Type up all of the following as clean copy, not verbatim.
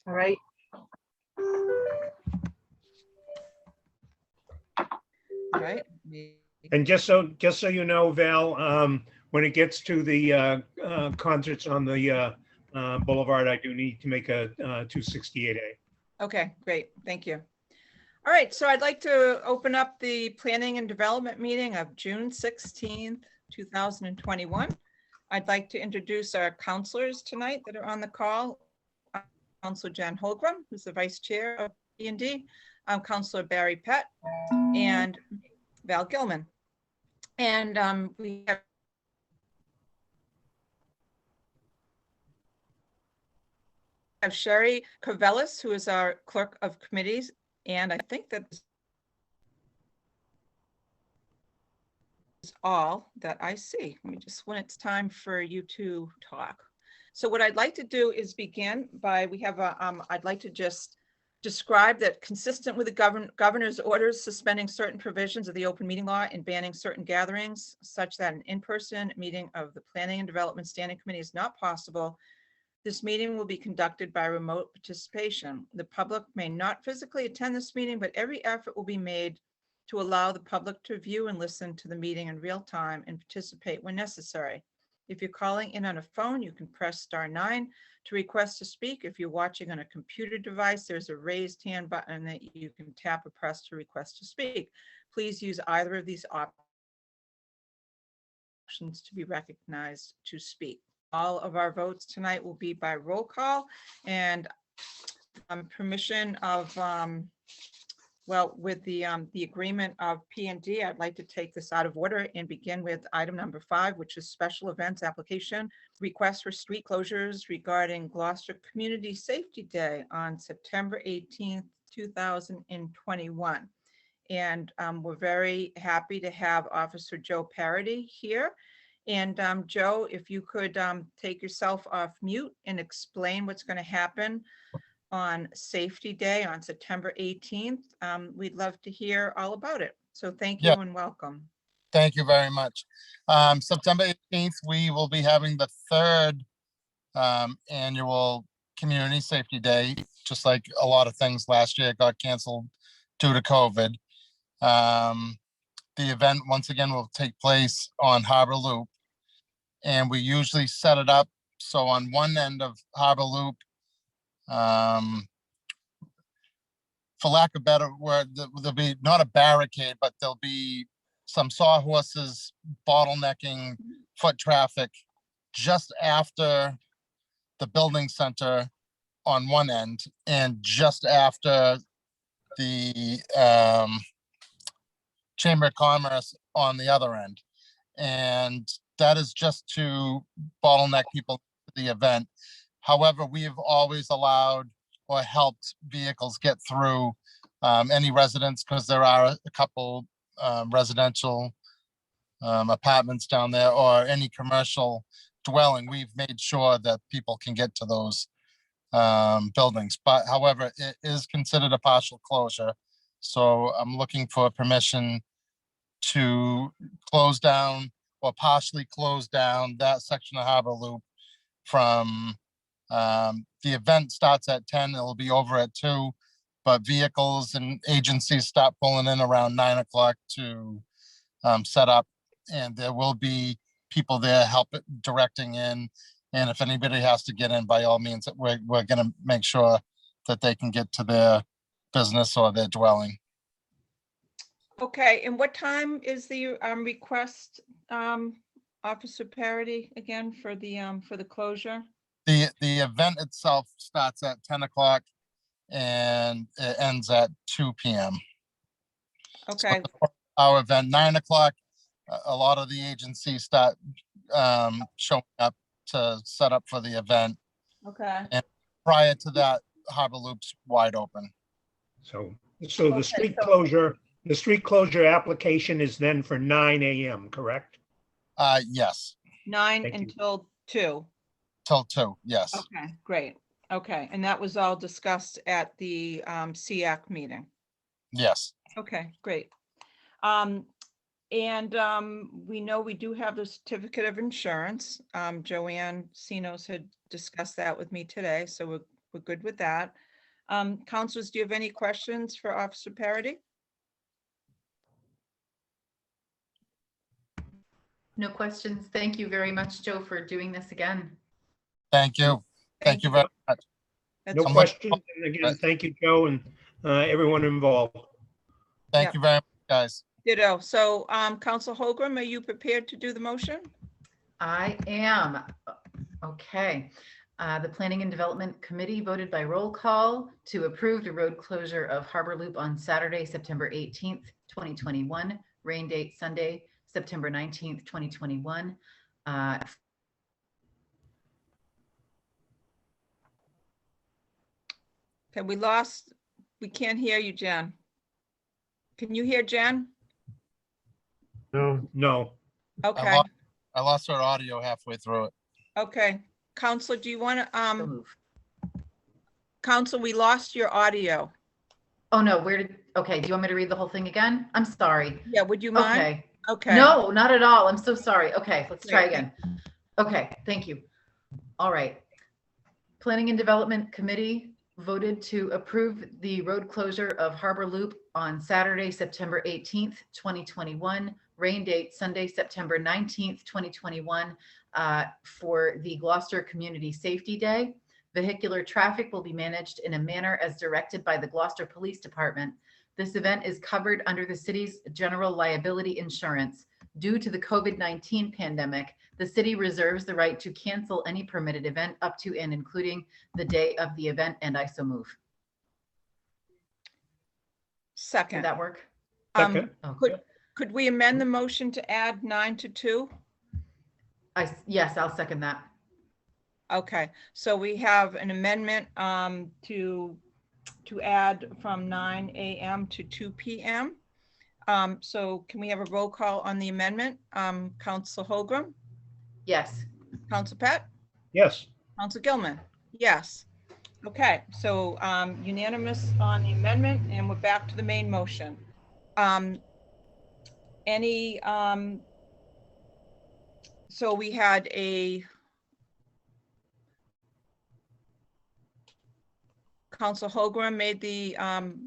All right. All right. And just so you know, Val, when it gets to the concerts on the Boulevard, I do need to make a 268A. Okay, great. Thank you. All right, so I'd like to open up the Planning and Development meeting of June 16th, 2021. I'd like to introduce our counselors tonight that are on the call. Counselor Jen Holgram, who's the Vice Chair of P&D, Counselor Barry Pett, and Val Gilman. And we have Sherry Covellis, who is our Clerk of Committees. And I think that is all that I see. Let me just, when it's time for you to talk. So what I'd like to do is begin by, we have a, I'd like to just describe that consistent with the governor's orders suspending certain provisions of the open meeting law and banning certain gatherings such that an in-person meeting of the Planning and Development Standing Committee is not possible. This meeting will be conducted by remote participation. The public may not physically attend this meeting, but every effort will be made to allow the public to view and listen to the meeting in real time and participate when necessary. If you're calling in on a phone, you can press *9 to request to speak. If you're watching on a computer device, there's a raised hand button that you can tap or press to request to speak. Please use either of these options to be recognized to speak. All of our votes tonight will be by roll call, and permission of, well, with the agreement of P&D, I'd like to take this out of order and begin with item number 5, which is special events application, request for street closures regarding Gloucester Community Safety Day on September 18th, 2021. And we're very happy to have Officer Joe Parody here. And Joe, if you could take yourself off mute and explain what's going to happen on Safety Day on September 18th. We'd love to hear all about it. So thank you and welcome. Thank you very much. September 18th, we will be having the 3rd annual Community Safety Day. Just like a lot of things last year got canceled due to COVID. The event once again will take place on Harbor Loop. And we usually set it up so on one end of Harbor Loop, for lack of better word, there'll be not a barricade, but there'll be some sawhorses bottlenecking foot traffic just after the building center on one end and just after the Chamber of Commerce on the other end. And that is just to bottleneck people to the event. However, we have always allowed or helped vehicles get through any residents, because there are a couple residential apartments down there or any commercial dwelling. We've made sure that people can get to those buildings. But however, it is considered a partial closure. So I'm looking for permission to close down or partially close down that section of Harbor Loop from the event starts at 10, it'll be over at 2, but vehicles and agencies start pulling in around 9 o'clock to set up, and there will be people there directing in. And if anybody has to get in, by all means, we're going to make sure that they can get to their business or their dwelling. Okay, and what time is the request, Officer Parody, again for the closure? The event itself starts at 10 o'clock and it ends at 2 p.m. Okay. So our event, 9 o'clock, a lot of the agencies start showing up to set up for the event. Okay. And prior to that, Harbor Loop's wide open. So the street closure application is then for 9 a.m., correct? Yes. 9 Thank you. until 2. Till 2, yes. Okay, great. Okay, and that was all discussed at the SEAC meeting. Yes. Okay, great. We know we do have the certificate of insurance. Joanne Sinos had discussed that with me today, so we're good with that. Councilors, do you have any questions for Officer Parity? No questions. Thank you very much, Joe, for doing this again. Thank you. Thank you very much. That's No great. question. And again, thank you, Joe, and everyone involved. Thank Yep. you very much, guys. Ditto. So, Council Holgram, are you prepared to do the motion? I am. Okay. The Planning and Development Committee voted by roll call to approve the road closure of Harbor Loop on Saturday, September 18th, 2021. Rain date Sunday, September 19th, 2021. Okay, we can't hear you, Jen. Can you hear Jen? No. Okay, I lost our audio halfway through it. okay. Counselor, do you want to, So move. Counsel, we lost your audio. Oh, no, okay, do you want me to read the whole thing again? I'm sorry. Yeah, would you mind? Okay. Okay. No, not at all. I'm so sorry. Okay, let's try Great. again. Okay, thank you. All right. Planning and Development Committee voted to approve the road closure of Harbor Loop on Saturday, September 18th, 2021. Rain date Sunday, September 19th, 2021, for the Gloucester Community Safety Day. Vehicular traffic will be managed in a manner as directed by the Gloucester Police Department. This event is covered under the city's general liability insurance. Due to the COVID-19 pandemic, the city reserves the right to cancel any permitted event up to and including the day of the event, and I so move. Did Second. that work? Second. Oh, Could we amend the motion to add 9 to 2? yes, I'll second that. Okay, so we have an amendment to add from 9 a.m. to 2 p.m. So can we have a roll call on the amendment? Council Holgram, Yes. Council Pat, Yes. Council Gilman, yes. Okay, so unanimous on the amendment, and we're back to the main motion. So we had Council Holgram made the,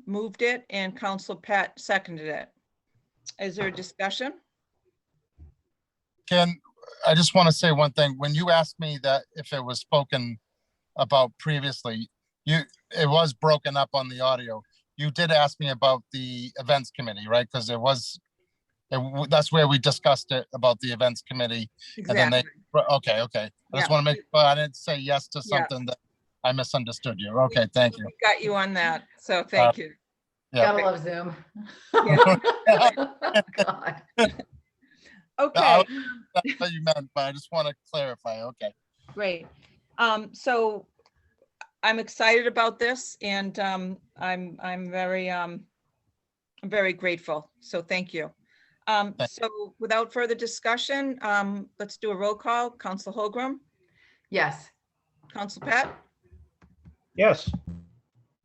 moved it, and Council Pat seconded it. Is there a discussion? I just want to say one thing. When you asked me that if it was spoken about previously, it was broken up on the audio. You did ask me about the events committee, right? Because that's where we discussed it about the events committee. And then Exactly. okay. I just Yeah. want to make, I didn't say yes to Yeah. something that I misunderstood you. Okay, thank you. We got you on that, so thank you. Yeah. Gotta love Zoom. Yeah. God. Okay, That's what you meant, but I just want to clarify. Okay. great. So I'm excited about this, and I'm very grateful. So thank you. So without further discussion, let's do a roll call. Council Holgram, Yes. Council Pat, Yes.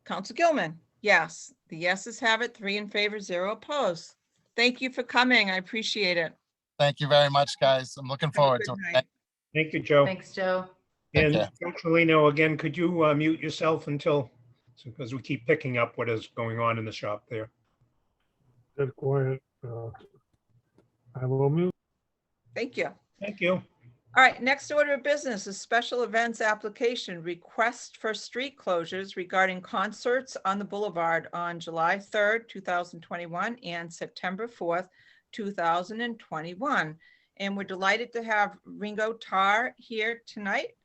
Council Gilman. Yes, the yeses have it, 3 in favor, 0 opposed. Thank you for coming. I appreciate it. Thank you very much, guys. I'm looking Have a forward good to it. night. Thank you, Joe. Thanks, Joe. Take And care. Angelino, again, could you mute yourself because we keep picking up what is going on in the shop there. Get quiet. I will mute. Thank you. Thank you. All right, next order of business is special events application, request for street closures regarding concerts on the Boulevard on July 3rd, 2021 and September 4th, 2021. And we're delighted to have Ringo Tarr here tonight.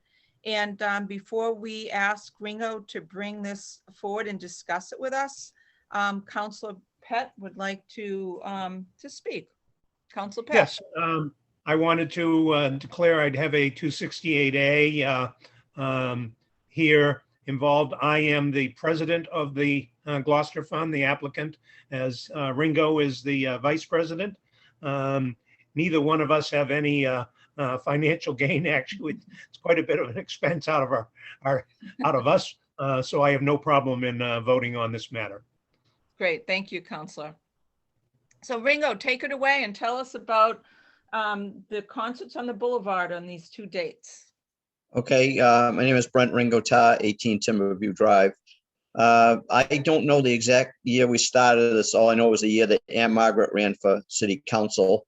And before we ask Ringo to bring this forward and discuss it with us, Councilor Pett would like to speak. Councilor Pett. Yes, I wanted to declare I'd have a 268A here involved. I am the president of the Gloucester Fund, the applicant, as Ringo is the vice president. Neither one of us have any financial gain. Actually, it's quite a bit of an expense out of us. So I have no problem in voting on this matter. Great, thank you, Counselor. So Ringo, take it away and tell us about the concerts on the Boulevard on these 2 dates. Okay, my name is Brent Ringota, 18 Timberview Drive. I don't know the exact year we started this. All I know was the year that Ann Margaret ran for city council.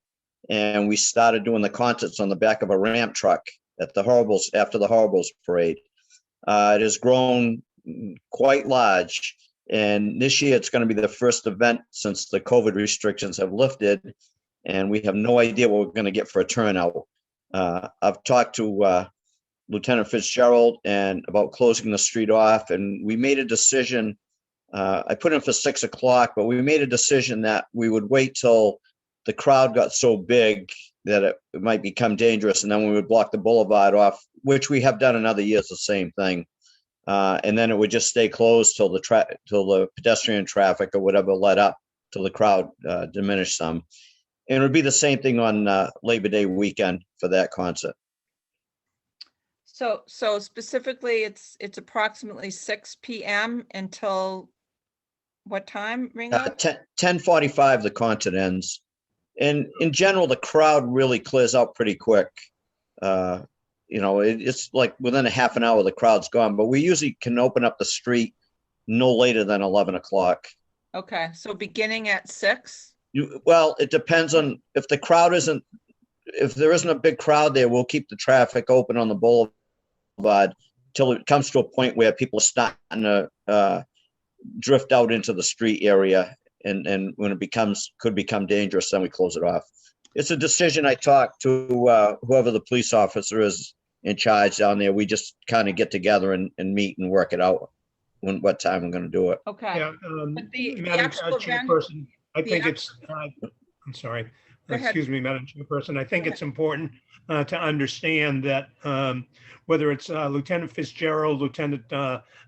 And we started doing the concerts on the back of a ramp truck at the Horribles, after the Horribles parade. It has grown quite large. And this year it's going to be the first event since the COVID restrictions have lifted. And we have no idea what we're going to get for a turnout. I've talked to Lieutenant Fitzgerald and about closing the street off, and we made a decision. I put in for 6 o'clock, but we made a decision that we would wait till the crowd got so big that it might become dangerous, and then we would block the boulevard off, which we have done in other years, the same thing. And then it would just stay closed till the pedestrian traffic or whatever let up, till the crowd diminished some. And it would be the same thing on Labor Day weekend for that concert. So specifically, it's approximately 6 PM until what time, Ringo? 10:45, the concert ends. And in general, the crowd really clears out pretty quick. It's like within a half an hour, the crowd's gone, but we usually can open up the street no later than 11 o'clock. Okay, so beginning at 6? Well, it depends on if there isn't a big crowd there, we'll keep the traffic open on the boulevard till it comes to a point where people are starting to drift out into the street area. And when it could become dangerous, then we close it off. It's a decision. I talk to whoever the police officer is in charge down there. We just kind of get together and meet and work it out what time we're going to do it. Okay. Yeah, But the Madam actual event- Chairperson, I the think it's, I'm sorry. Go ahead. Excuse me, Madam Chairperson. I think it's important to understand that whether it's Lieutenant Fitzgerald, Lieutenant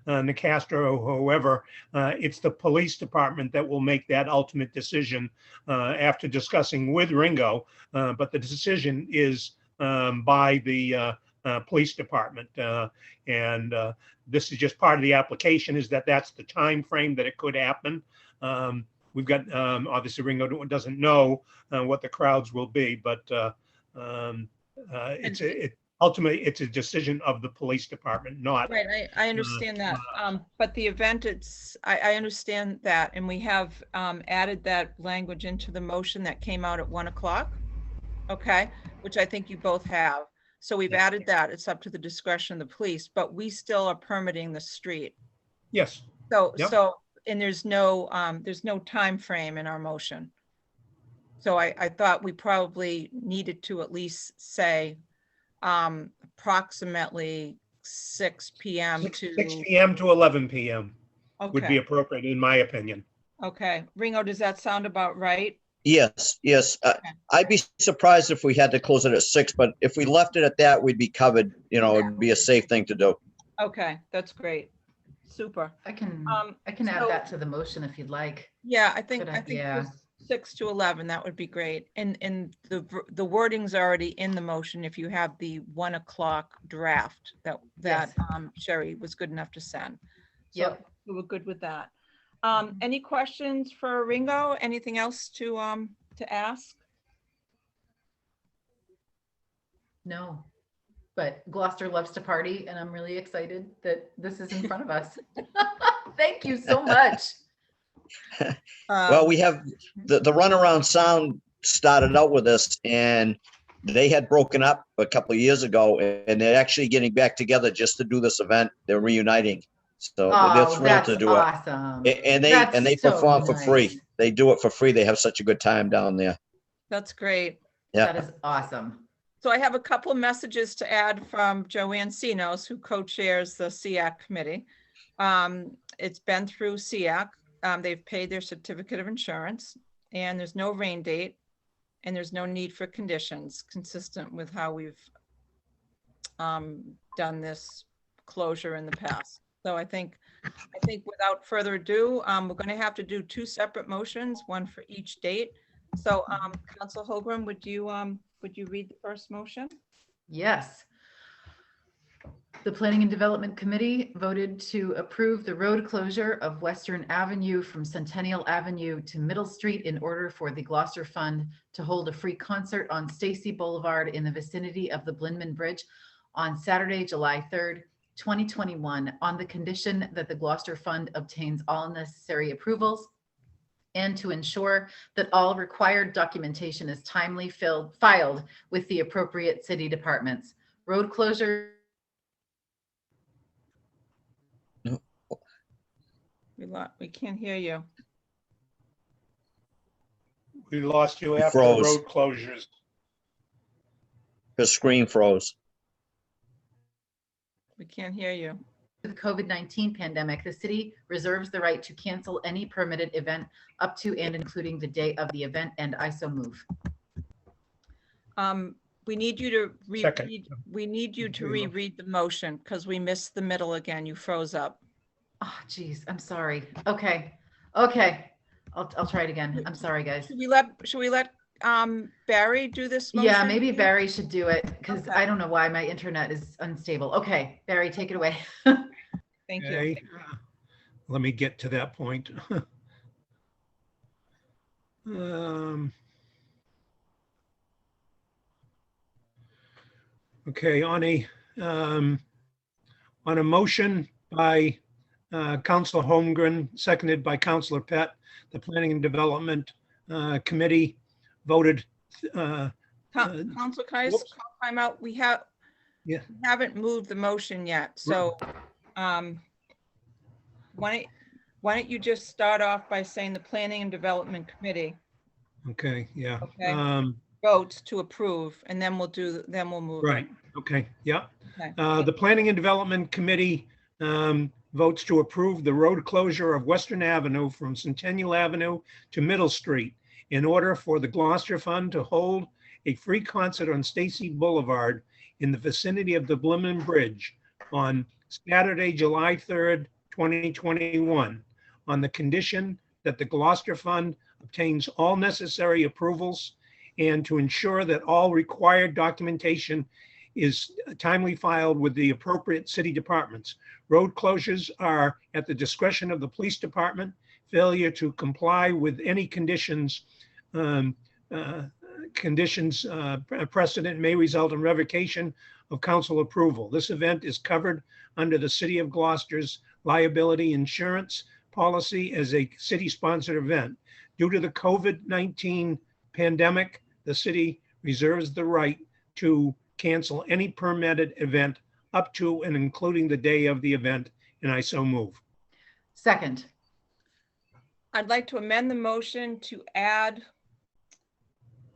Nicastro, or whoever, it's the police department that will make that ultimate decision after discussing with Ringo. But the decision is by the police department. And this is just part of the application, is that's the time frame that it could happen. We've got, obviously Ringo doesn't know what the crowds will be, but ultimately it's a decision of the police department, not. Right, I understand that. But the event, I understand that, and we have added that language into the motion that came out at 1 o'clock. Okay, which I think you both have. So we've added that. It's up to the discretion of the police, but we still are permitting the street. Yes. So, Yep. And there's no time frame in our motion. So I thought we probably needed to at least say approximately 6 PM to. 6 PM to 11 PM would be Okay, appropriate, in my opinion. okay. Ringo, does that sound about right? Yes. I'd be surprised if we had to close it at 6, but if we left it at that, we'd be covered. It'd be a safe thing to do. Okay, that's great. Super. I can so- add that to the motion if you'd like. Yeah, I think, Yeah. it was 6 to 11, that would be great. And the wording's already in the motion if you have the 1 o'clock draft that Yes. Sherry was good enough to send. So Yep. we were good with that. Any questions for Ringo? Anything else to ask? No, but Gloucester loves to party, and I'm really excited that this is in front of us. Thank you so much. Well, we have the Runaround Sound started out with us, and they had broken up a couple of years ago, and they're actually getting back together just to do this event. They're reuniting. So they're Oh, thrilled that's to do awesome. it. And they That's so perform for free. nice. They do it for free. They have such a good time down there. That's great. That Yeah. is awesome. So I have a couple of messages to add from Joanne Sinos, who co-chairs the SEAC committee. It's been through SEAC. They've paid their certificate of insurance, and there's no rain date, and there's no need for conditions, consistent with how we've done this closure in the past. So I think without further ado, we're going to have to do 2 separate motions, one for each date. So Council Holgram, would you read the first motion? Yes. The Planning and Development Committee voted to approve the road closure of Western Avenue from Centennial Avenue to Middle Street in order for the Gloucester Fund to hold a free concert on Stacy Boulevard in the vicinity of the Blinman Bridge on Saturday, July 3rd, 2021, on the condition that the Gloucester Fund obtains all necessary approvals and to ensure that all required documentation is timely filed with the appropriate city departments. Road closure. We can't hear you. We lost you after Froze. road closures. The screen froze. We can't hear you. The COVID-19 pandemic, the city reserves the right to cancel any permitted event up to and including the day of the event, and I so move. We need you to Second. reread, we need you to Remotion. reread the motion because we missed the middle again. You froze up. Oh, geez, I'm sorry. Okay. I'll try it again. I'm sorry, guys. Should we let Barry do this motion? Yeah, maybe Barry should do it because Okay. I don't know why my internet is unstable. Okay, Barry, take it away. Thank you. Okay. Let me get to that point. Okay, on a motion by Councilor Holmgren, seconded by Councilor Pett, the Planning and Development Committee voted. Council, can I just whoops. call time out? We Yeah. haven't moved the motion yet, so why don't you just start off by saying the Planning and Development Committee Okay, yeah. Okay. votes to approve, and then we'll move. it. Right, okay, yeah. Okay. The Planning and Development Committee votes to approve the road closure of Western Avenue from Centennial Avenue to Middle Street in order for the Gloucester Fund to hold a free concert on Stacy Boulevard in the vicinity of the Blimmen Bridge on Saturday, July 3rd, 2021, on the condition that the Gloucester Fund obtains all necessary approvals and to ensure that all required documentation is timely filed with the appropriate city departments. Road closures are at the discretion of the police department. Failure to comply with any conditions precedent may result in revocation of council approval. This event is covered under the City of Gloucester's liability insurance policy as a city-sponsored event. Due to the COVID-19 pandemic, the city reserves the right to cancel any permitted event up to and including the day of the event, and I so move. Second. I'd like to amend the motion to add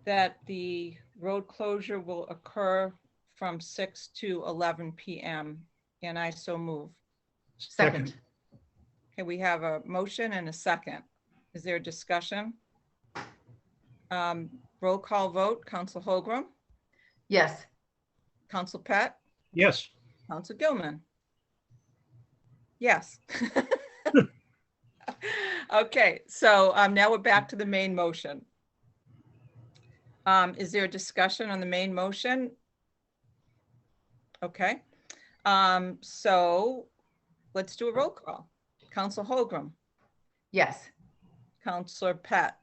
that the road closure will occur from 6 to 11 p.m. and I so move. Second. Okay, we have a motion and a second. Is there a discussion? Roll call vote. Council Holgram, Yes. Council Pett, Yes, Council Gilman. Yes. Okay, so now we're back to the main motion. Is there a discussion on the main motion? Okay, so let's do a roll call. Council Holgram, Yes. Councilor Pett,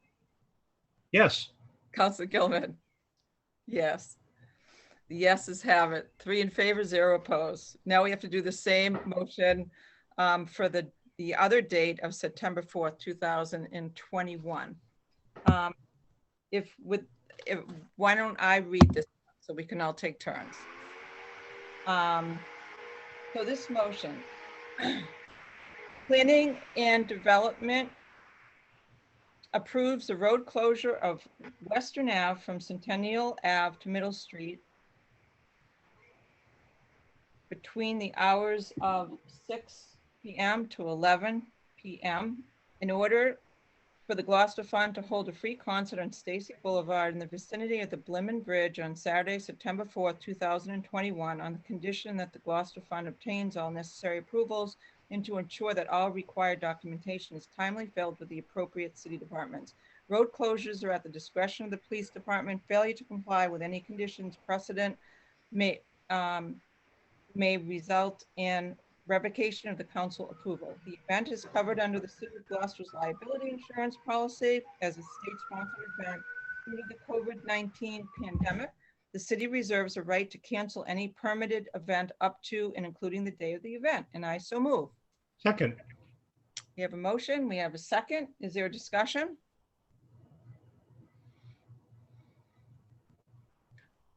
yes, Council Gilman. Yes. The yeses have it. 3 in favor, 0 opposed. Now we have to do the same motion for the other date of September 4th, 2021. Why don't I read this so we can all take turns? So this motion, Planning and Development approves the road closure of Western Ave from Centennial Ave to Middle Street between the hours of 6 p.m. to 11 p.m. in order for the Gloucester Fund to hold a free concert on Stacy Boulevard in the vicinity of the Blimmen Bridge on Saturday, September 4th, 2021, on the condition that the Gloucester Fund obtains all necessary approvals and to ensure that all required documentation is timely filed with the appropriate city departments. Road closures are at the discretion of the police department. Failure to comply with any conditions precedent may result in revocation of the council approval. The event is covered under the City of Gloucester's liability insurance policy as a state-sponsored event due to the COVID-19 pandemic. the city reserves a right to cancel any permitted event up to and including the day of the event, and I so move. Second, We have a motion, we have a second. Is there a discussion?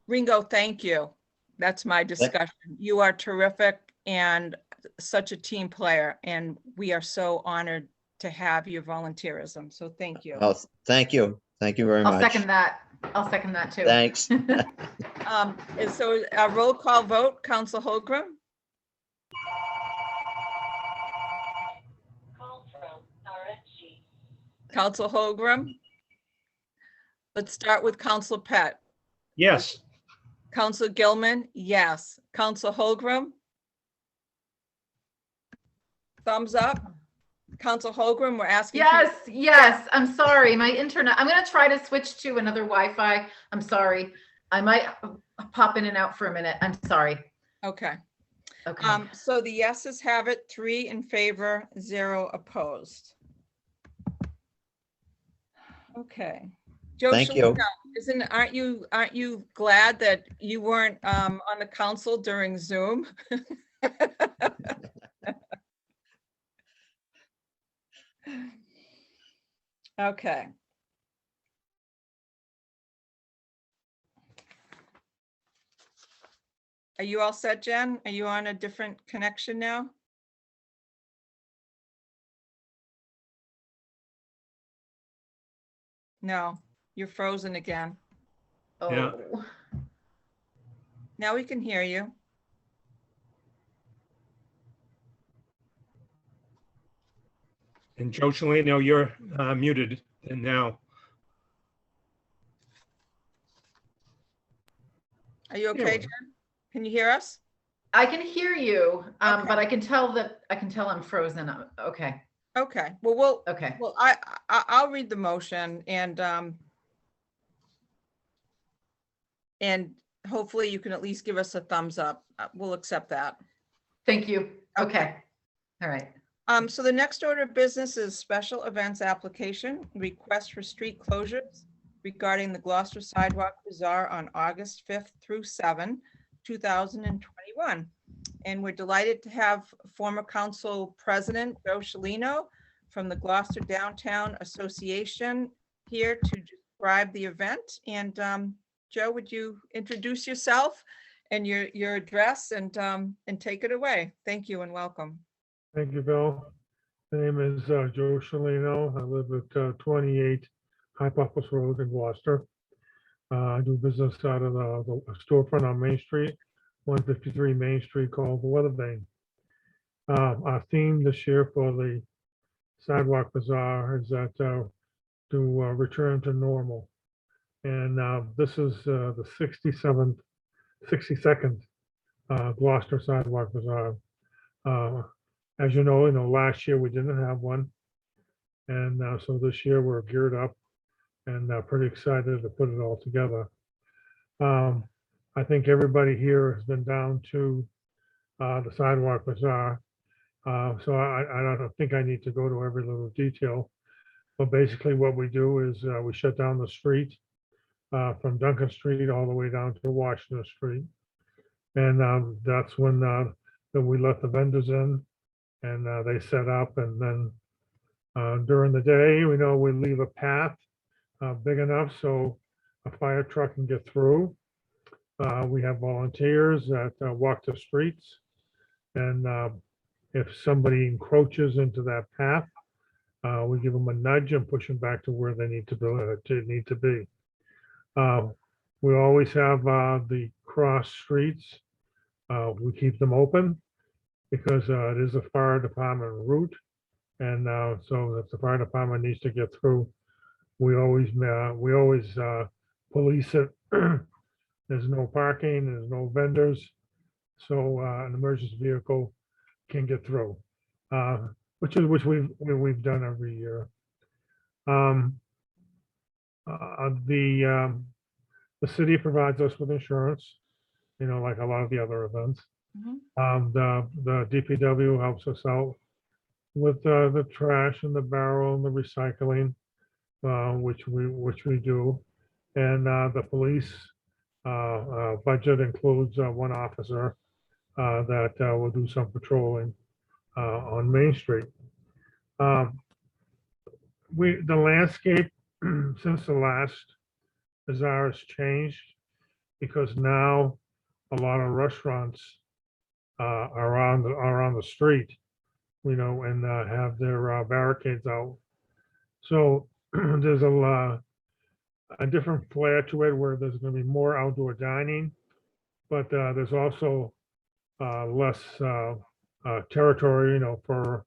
Ringo, thank you. That's my discussion. You are terrific and such a team player, and we are so honored to have your volunteerism. So thank you. Oh, thank you. Thank you very I'll much. second that. I'll second that too. Thanks. And so a roll call vote, Council Holgram, Council Holgram. Let's start with Council Pett. yes. Council Gilman, yes. Council Holgram? Thumbs up. Council Holgram, we're asking. Yes, yes. I'm sorry. My internet, I'm going to try to switch to another Wi-Fi. I'm sorry. I might pop in and out for a minute. I'm sorry. Okay, Okay. so the yeses have it, 3 in favor, 0 opposed. Okay. Joe Thank you. Shalino, aren't you glad that you weren't on the council during Zoom? Okay. Are you all set, Jen? Are you on a different connection now? No, you're frozen again. Yeah. Oh, Now we can hear you. And Joe Shalino, you're muted and now. Are you Yeah. okay, Jen? Can you hear us? I can hear you, Okay. but I can tell I'm frozen. Okay, Okay, well, okay. I'll read the motion and hopefully you can at least give us a thumbs up. We'll accept that. Thank you. Okay. All right. So the next order of business is special events application, request for street closures regarding the Gloucester Sidewalk Bazaar on August 5th through 7, 2021. And we're delighted to have former council president Joe Shalino from the Gloucester Downtown Association here to describe the event. And Joe, would you introduce yourself and your address and take it away? Thank you and welcome. Thank you, Bill. My name is Joe Shalino. I live at 28 High Papas Road in Gloucester. I do business out of the storefront on Main Street, 153 Main Street, called the Weather Vane. Our theme this year for the Sidewalk Bazaar is that to return to normal. And this is the 62nd Gloucester Sidewalk Bazaar. As you know, last year we didn't have one. And so this year we're geared up and pretty excited to put it all together. I think everybody here has been down to the Sidewalk Bazaar. So I don't think I need to go to every little detail. But basically what we do is we shut down the street from Duncan Street all the way down to Washington Street. And that's when we let the vendors in and they set up. And then during the day, we leave a path big enough so a fire truck can get through. We have volunteers that walk the streets. And if somebody encroaches into that path, we give them a nudge and push them back to where they need to be. We always have the cross streets. We keep them open because it is a fire department route. And so if the fire department needs to get through, we always police it. There's no parking, there's no vendors. So an emergency vehicle can get through, which we've done every year. The city provides us with insurance, like a lot of the other events. Mhm. The DPW helps us out with the trash and the barrel and the recycling, which we do, and the police Budget includes one officer that will do some patrolling on Main Street. The landscape since the last bazaar has changed because now a lot of restaurants are on the street, and have their barricades out. So there's a different flair to it where there's going to be more outdoor dining, but there's also less territory, for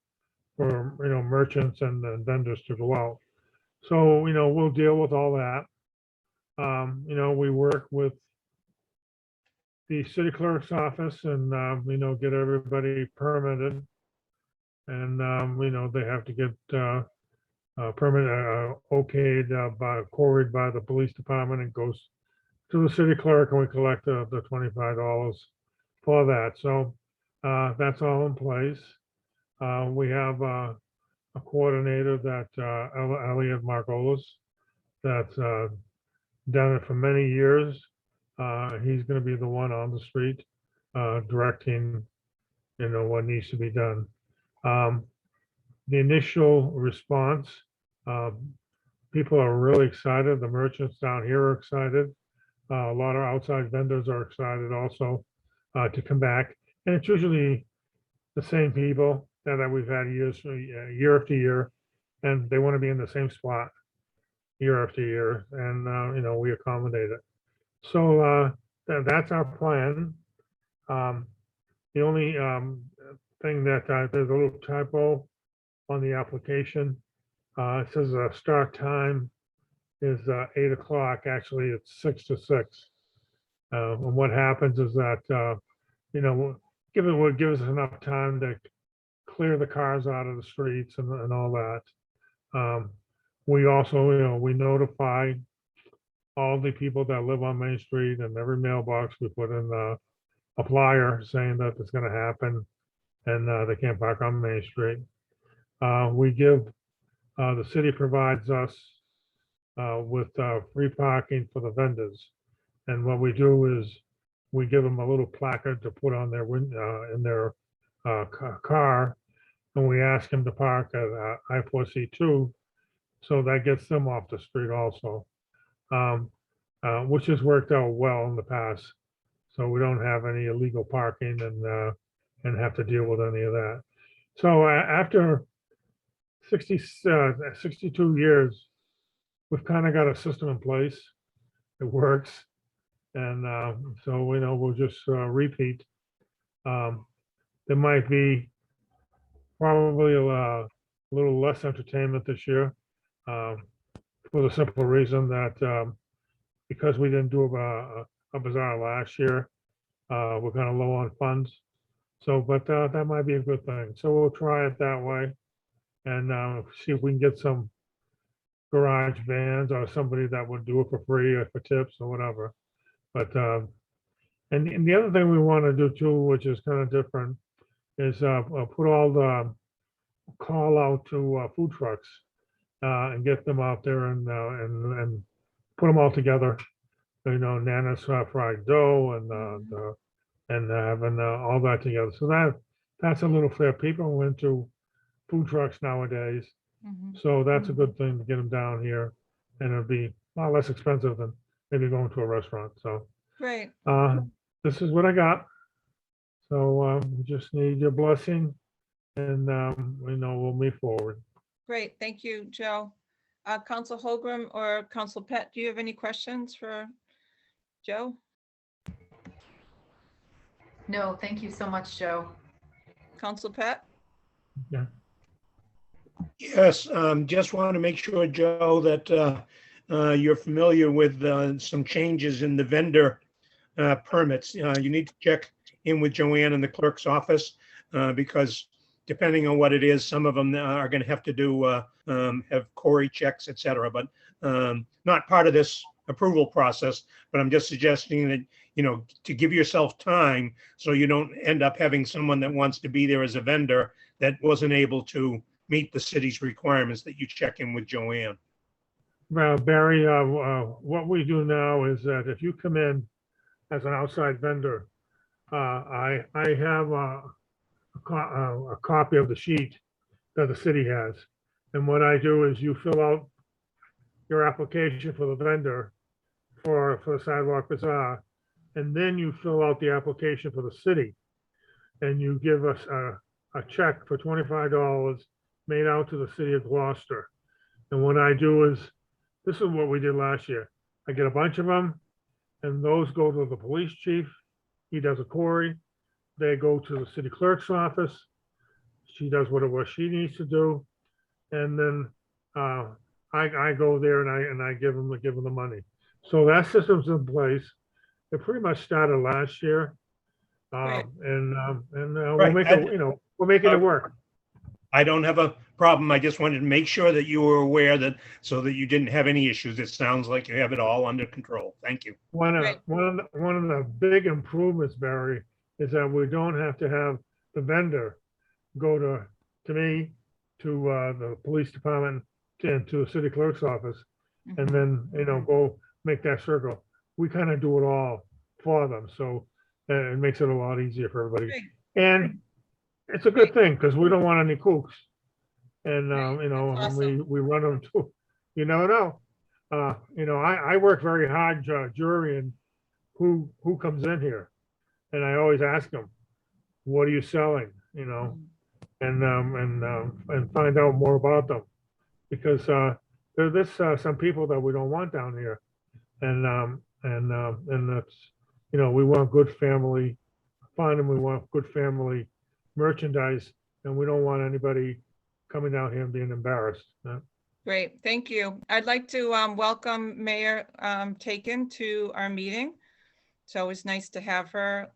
merchants and vendors to go out. So we'll deal with all that. We work with the city clerk's office and get everybody permitted, and they have to get permit okayed queried by the police department, and goes to the city clerk, and we collect the $25 for that. So that's all in place. We have a coordinator that Elliot Margolis, that's done it for many years. He's going to be the one on the street directing, what needs to be done. The initial response, people are really excited. The merchants down here are excited. A lot of outside vendors are excited also to come back. And it's usually the same people that we've had year after year, and they want to be in the same spot year after year, and we accommodate it. So that's our plan. The only thing that there's a little typo on the application. It says start time is 8 o'clock. Actually, it's 6 to 6. And what happens is that would give us enough time to clear the cars out of the streets and all that. We also, we notify all the people that live on Main Street, and every mailbox we put in a flyer saying that it's going to happen, and they can't park on Main Street. We give, the city provides us with free parking for the vendors. And what we do is we give them a little placard to put on their in their car, and we ask them to park at I-4C2, so that gets them off the street also, which has worked out well in the past. So we don't have any illegal parking and have to deal with any of that. So after 62 years, we've kind of got a system in place. It works. And so, we'll just repeat. There might be probably a little less entertainment this year for the simple reason that because we didn't do a bazaar last year, we're kind of low on funds. So, but that might be a good thing. So we'll try it that way, and see if we can get some garage vans or somebody that would do it for free or for tips or whatever. But and the other thing we want to do too, which is kind of different, is put all the call out to food trucks and get them out there and put them all together. Nana's fried dough and having all that together. So that's a little fair. People went to food trucks nowadays, so that's a good thing to get them down here, and it'll be a lot less expensive than maybe going to a restaurant. So Great. this is what I got. So we just need your blessing, and we'll move forward. Great. Thank you, Joe. Council Holgram or Council Pett, do you have any questions for Joe? No, thank you so much, Joe. Council Pett? Yeah. Yes, just want to make sure, Joe, that you're familiar with some changes in the vendor permits. You need to check in with Joanne in the clerk's office because depending on what it is, some of them are going to have to do have query checks, et cetera, but not part of this approval process. But I'm just suggesting that, to give yourself time so you don't end up having someone that wants to be there as a vendor that wasn't able to meet the city's requirements, that you check in with Joanne. Well, Barry, what we do now is that if you come in as an outside vendor. I have a copy of the sheet that the city has. And what I do is you fill out your application for the vendor for the sidewalk bazaar, and then you fill out the application for the city. And you give us a check for $25 made out to the city of Gloucester. And what I do is, this is what we did last year. I get a bunch of them, and those go to the police chief. He does a query. They go to the city clerk's office. She does whatever she needs to do. And then I go there and I give them the money. So that system's in place. It pretty much started last year. Right. We'll Right. make it, we're making it work. I don't have a problem. I just wanted to make sure that you were aware that, so that you didn't have any issues. It sounds like you have it all under control. Thank you. One of Right. the big improvements, Barry, is that we don't have to have the vendor go to me, to the police department, and to the city clerk's office, and then, go make that circle. We kind of do it all for them, so it makes it a lot easier for everybody. Great. And it's a good thing, because we don't want any kooks. And, Great. That's awesome. we run them too. You never know. I work very hard jurying who comes in here. And I always ask them, what are you selling? And find out more about them. Because there's some people that we don't want down here. And that's, we want good family fun, and we want good family merchandise, and we don't want anybody coming down here and being embarrassed. Great, thank you. I'd like to welcome Mayor Taken to our meeting. It's always nice to have her.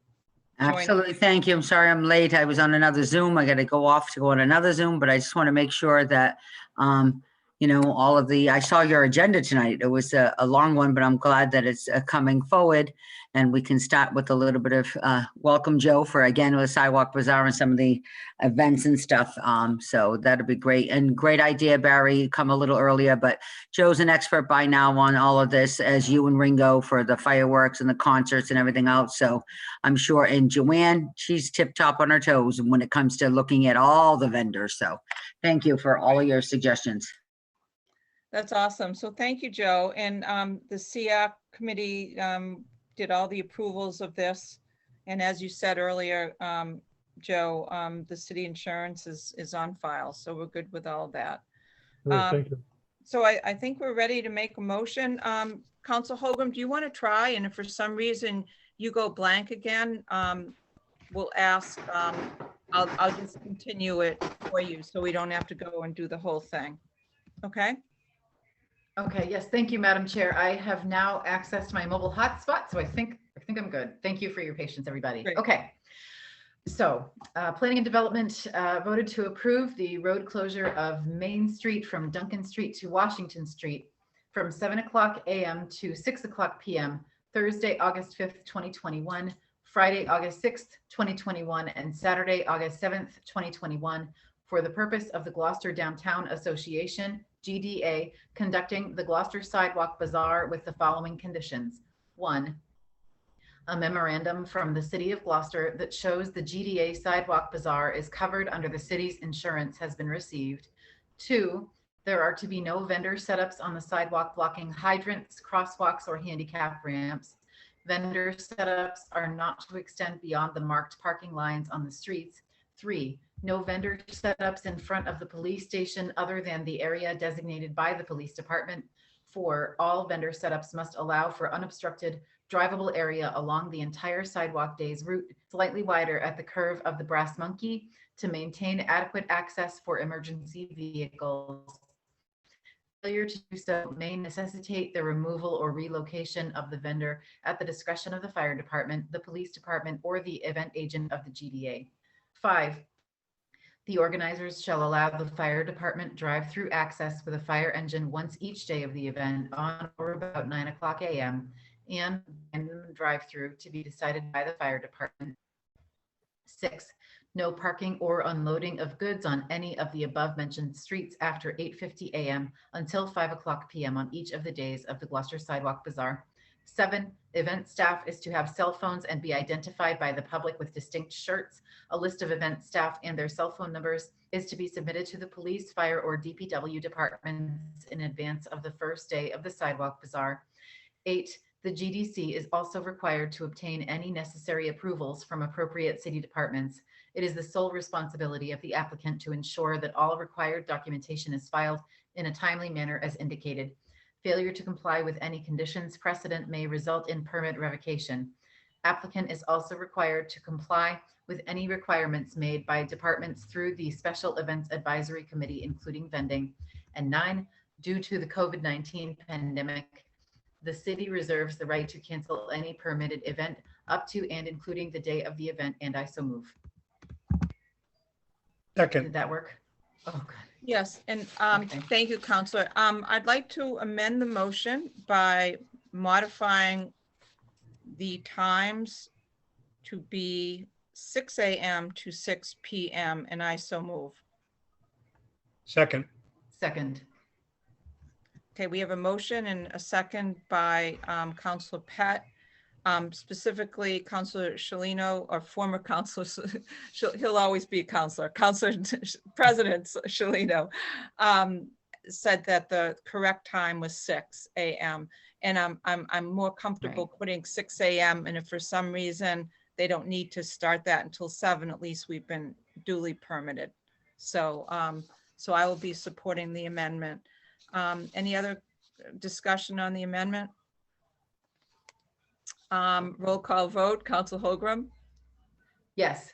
Absolutely, thank you. I'm sorry I'm late. I was on another Zoom. I got to go off to go on another Zoom, but I just want to make sure that, all of I saw your agenda tonight. It was a long one, but I'm glad that it's coming forward, and we can start with a little bit of welcome, Joe, for again, with the Sidewalk Bazaar and some of the events and stuff. So that'd be great. And great idea, Barry, come a little earlier, but Joe's an expert by now on all of this, as you and Ringo, for the fireworks and the concerts and everything else. So I'm sure, and Joanne, she's tip top on her toes when it comes to looking at all the vendors. So thank you for all of your suggestions. That's awesome. So thank you, Joe. And the CIAC committee did all the approvals of this. And as you said earlier, Joe, the city insurance is on file. So we're good with all that. Thank you. So I think we're ready to make a motion. Council Hogan, do you want to try? And if for some reason you go blank again, we'll ask, I'll just continue it for you so we don't have to go and do the whole thing. Okay? Okay, yes, thank you, Madam Chair. I have now accessed my mobile hotspot, so I think I'm good. Thank you for your patience, everybody. Great. Okay. So, Planning and Development voted to approve the road closure of Main Street from Duncan Street to Washington Street from 7:00 a.m. to 6:00 p.m. Thursday, August 5th, 2021, Friday, August 6th, 2021, and Saturday, August 7th, 2021, for the purpose of the Gloucester Downtown Association, GDA, conducting the Gloucester Sidewalk Bazaar with the following conditions. 1, a memorandum from the City of Gloucester that shows the GDA Sidewalk Bazaar is covered under the city's insurance has been received. 2, there are to be no vendor setups on the sidewalk blocking hydrants, crosswalks, or handicap ramps. Vendor setups are not to extend beyond the marked parking lines on the streets. 3, no vendor setups in front of the police station other than the area designated by the police department. 4, all vendor setups must allow for unobstructed drivable area along the entire sidewalk day's route, slightly wider at the curve of the Brass Monkey to maintain adequate access for emergency vehicles. Failure to do so may necessitate the removal or relocation of the vendor at the discretion of the fire department, the police department, or the event agent of the GDA. 5, the organizers shall allow the fire department drive-through access with a fire engine once each day of the event on or about 9:00 a.m. and drive-through to be decided by the fire department. 6, no parking or unloading of goods on any of the above mentioned streets after 8:50 a.m. until 5:00 p.m. on each of the days of the Gloucester Sidewalk Bazaar. 7, event staff is to have cell phones and be identified by the public with distinct shirts. A list of event staff and their cell phone numbers is to be submitted to the police, fire, or DPW departments in advance of the first day of the sidewalk bazaar. 8, the GDC is also required to obtain any necessary approvals from appropriate city departments. It is the sole responsibility of the applicant to ensure that all required documentation is filed in a timely manner as indicated. Failure to comply with any conditions precedent may result in permit revocation. Applicant is also required to comply with any requirements made by departments through the Special Events Advisory Committee, including vending. And 9, due to the COVID-19 pandemic, the city reserves the right to cancel any permitted event up to and including the day of the event, and I so move. Second. Did that work? Oh, good. Yes, and Okay. thank you, Counselor. I'd like to amend the motion by modifying the times to be 6 a.m. to 6 p.m. and I so move. Second. Second. Okay, we have a motion and a second by Counselor Pat. Specifically, Counselor Shalino, or former Counselor, he'll always be a Counselor, President Shalino, said that the correct time was 6 a.m. And I'm more comfortable putting 6 a.m. And if for some reason they don't need to start that until 7, at least we've been duly permitted. So, so I will be supporting the amendment. Any other discussion on the amendment? Roll call vote. Counsel Holgram, Yes.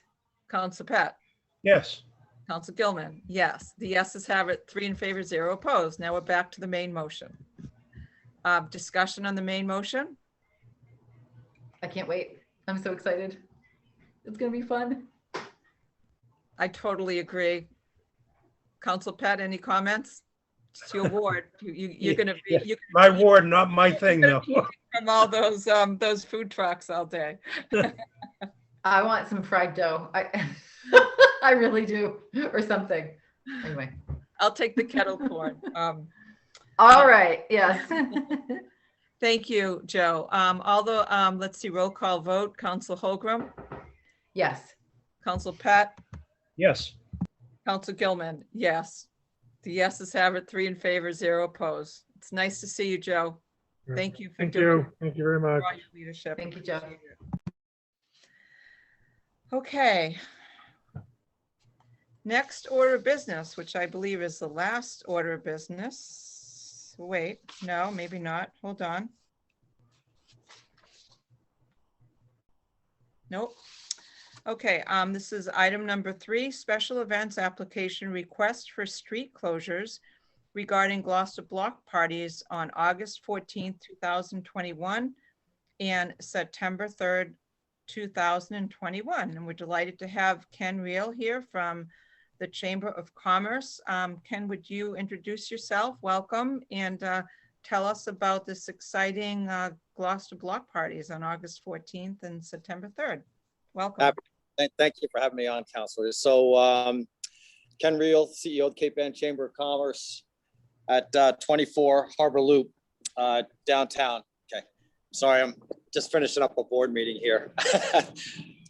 Counsel Pat, Yes. Counsel Gilman. Yes, the yeses have it, 3 in favor, 0 opposed. Now we're back to the main motion. Discussion on the main motion. I can't wait. I'm so excited. It's going to be fun. I totally agree. Counsel Pat, any comments? It's your ward. You're going to be Yeah. you My ward, not my thing, though. from all those food trucks all day. I want some fried dough. I really do, or something. Anyway. I'll take the kettle corn. All right. Yes. Thank you, Joe. Although, let's see, roll call vote. Counsel Holgram, Yes. Counsel Pat, Yes. Counsel Gilman. Yes. The yeses have it, 3 in favor, 0 opposed. It's nice to see you, Joe. Thank you for Thank doing you. Thank you very much. all your leadership. Thank you, Joe. Appreciate it. Okay. Next order of business, which I believe is the last order of business. Wait, no, maybe not. Hold on. Nope. Okay, this is item number 3, special events application request for street closures regarding Gloucester block parties on August 14th, 2021 and September 3rd, 2021. And we're delighted to have Ken Reel here from the Chamber of Commerce. Ken, would you introduce yourself? Welcome, and tell us about this exciting Gloucester block parties on August 14th and September 3rd. Welcome. Thank you for having me on, Counselor. So Ken Reel, CEO of Cape Ann Chamber of Commerce at 24 Harbor Loop, downtown. Okay, sorry, I'm just finishing up a board meeting here.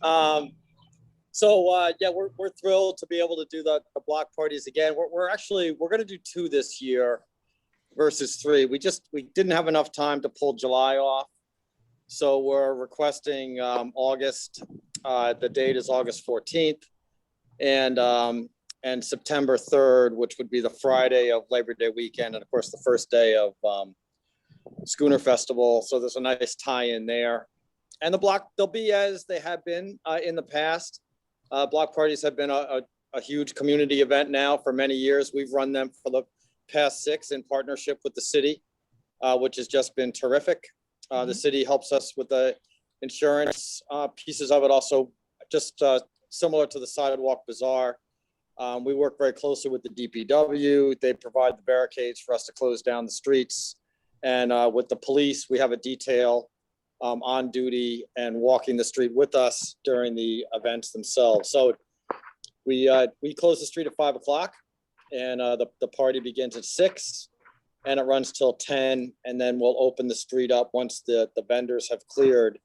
Yeah, we're thrilled to be able to do the block parties again. We're going to do 2 this year versus 3. We didn't have enough time to pull July off. So we're requesting August. The date is August 14th and September 3rd, which would be the Friday of Labor Day weekend. And of course, the first day of Schooner Festival. So there's a nice tie in there. And the block, they'll be as they have been in the past. Block parties have been a huge community event now for many years. We've run them for the past 6 in partnership with the city, which has just been terrific. The city helps us with the insurance pieces of it, also just similar to the sidewalk bazaar. We work very closely with the DPW. They provide the barricades for us to close down the streets. And with the police, we have a detail on duty and walking the street with us during the events themselves. So we close the street at 5 o'clock and the party begins at 6. and it runs till 10, and then we'll open the street up once the vendors have cleared.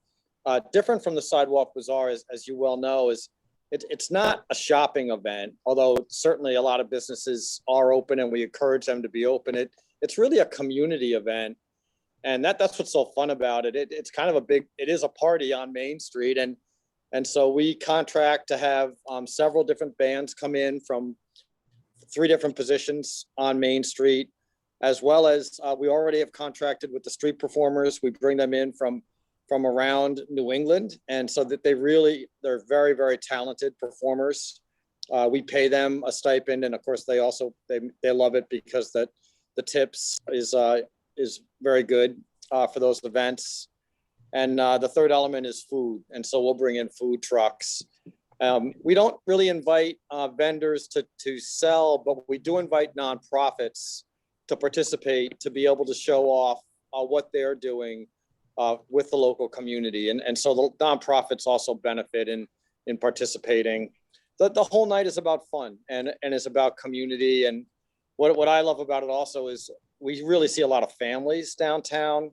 Different from the Sidewalk Bazaar, as you well know, is it's not a shopping event, although certainly a lot of businesses are open and we encourage them to be open. It's really a community event. And that's what's so fun about it. It's kind of it is a party on Main Street. And so we contract to have several different bands come in from 3 different positions on Main Street, as well as we already have contracted with the street performers. We bring them in from around New England. And so that they're very, very talented performers. We pay them a stipend. And of course, they love it because the tips is very good for those events. And the third element is food. And so we'll bring in food trucks. We don't really invite vendors to sell, but we do invite nonprofits to participate, to be able to show off what they're doing with the local community. And so the nonprofits also benefit in participating. The whole night is about fun and it's about community. And what I love about it also is we really see a lot of families downtown,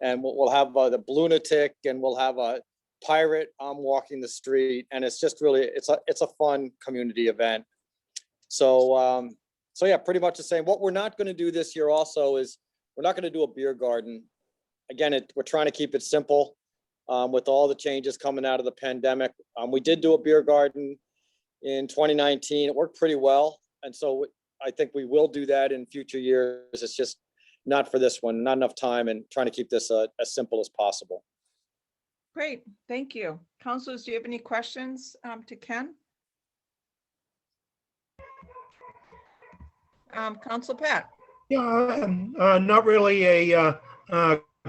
and we'll have the Blunatic, and we'll have a pirate walking the street. And it's just really, it's a fun community event. So yeah, pretty much the same. What we're not going to do this year also is we're not going to do a beer garden. Again, we're trying to keep it simple with all the changes coming out of the pandemic. We did do a beer garden in 2019. It worked pretty well. And so I think we will do that in future years. It's just not for this one, not enough time, and trying to keep this as simple as possible. Great, thank you. Councilors, do you have any questions to Ken? Council Pat? Yeah, not really a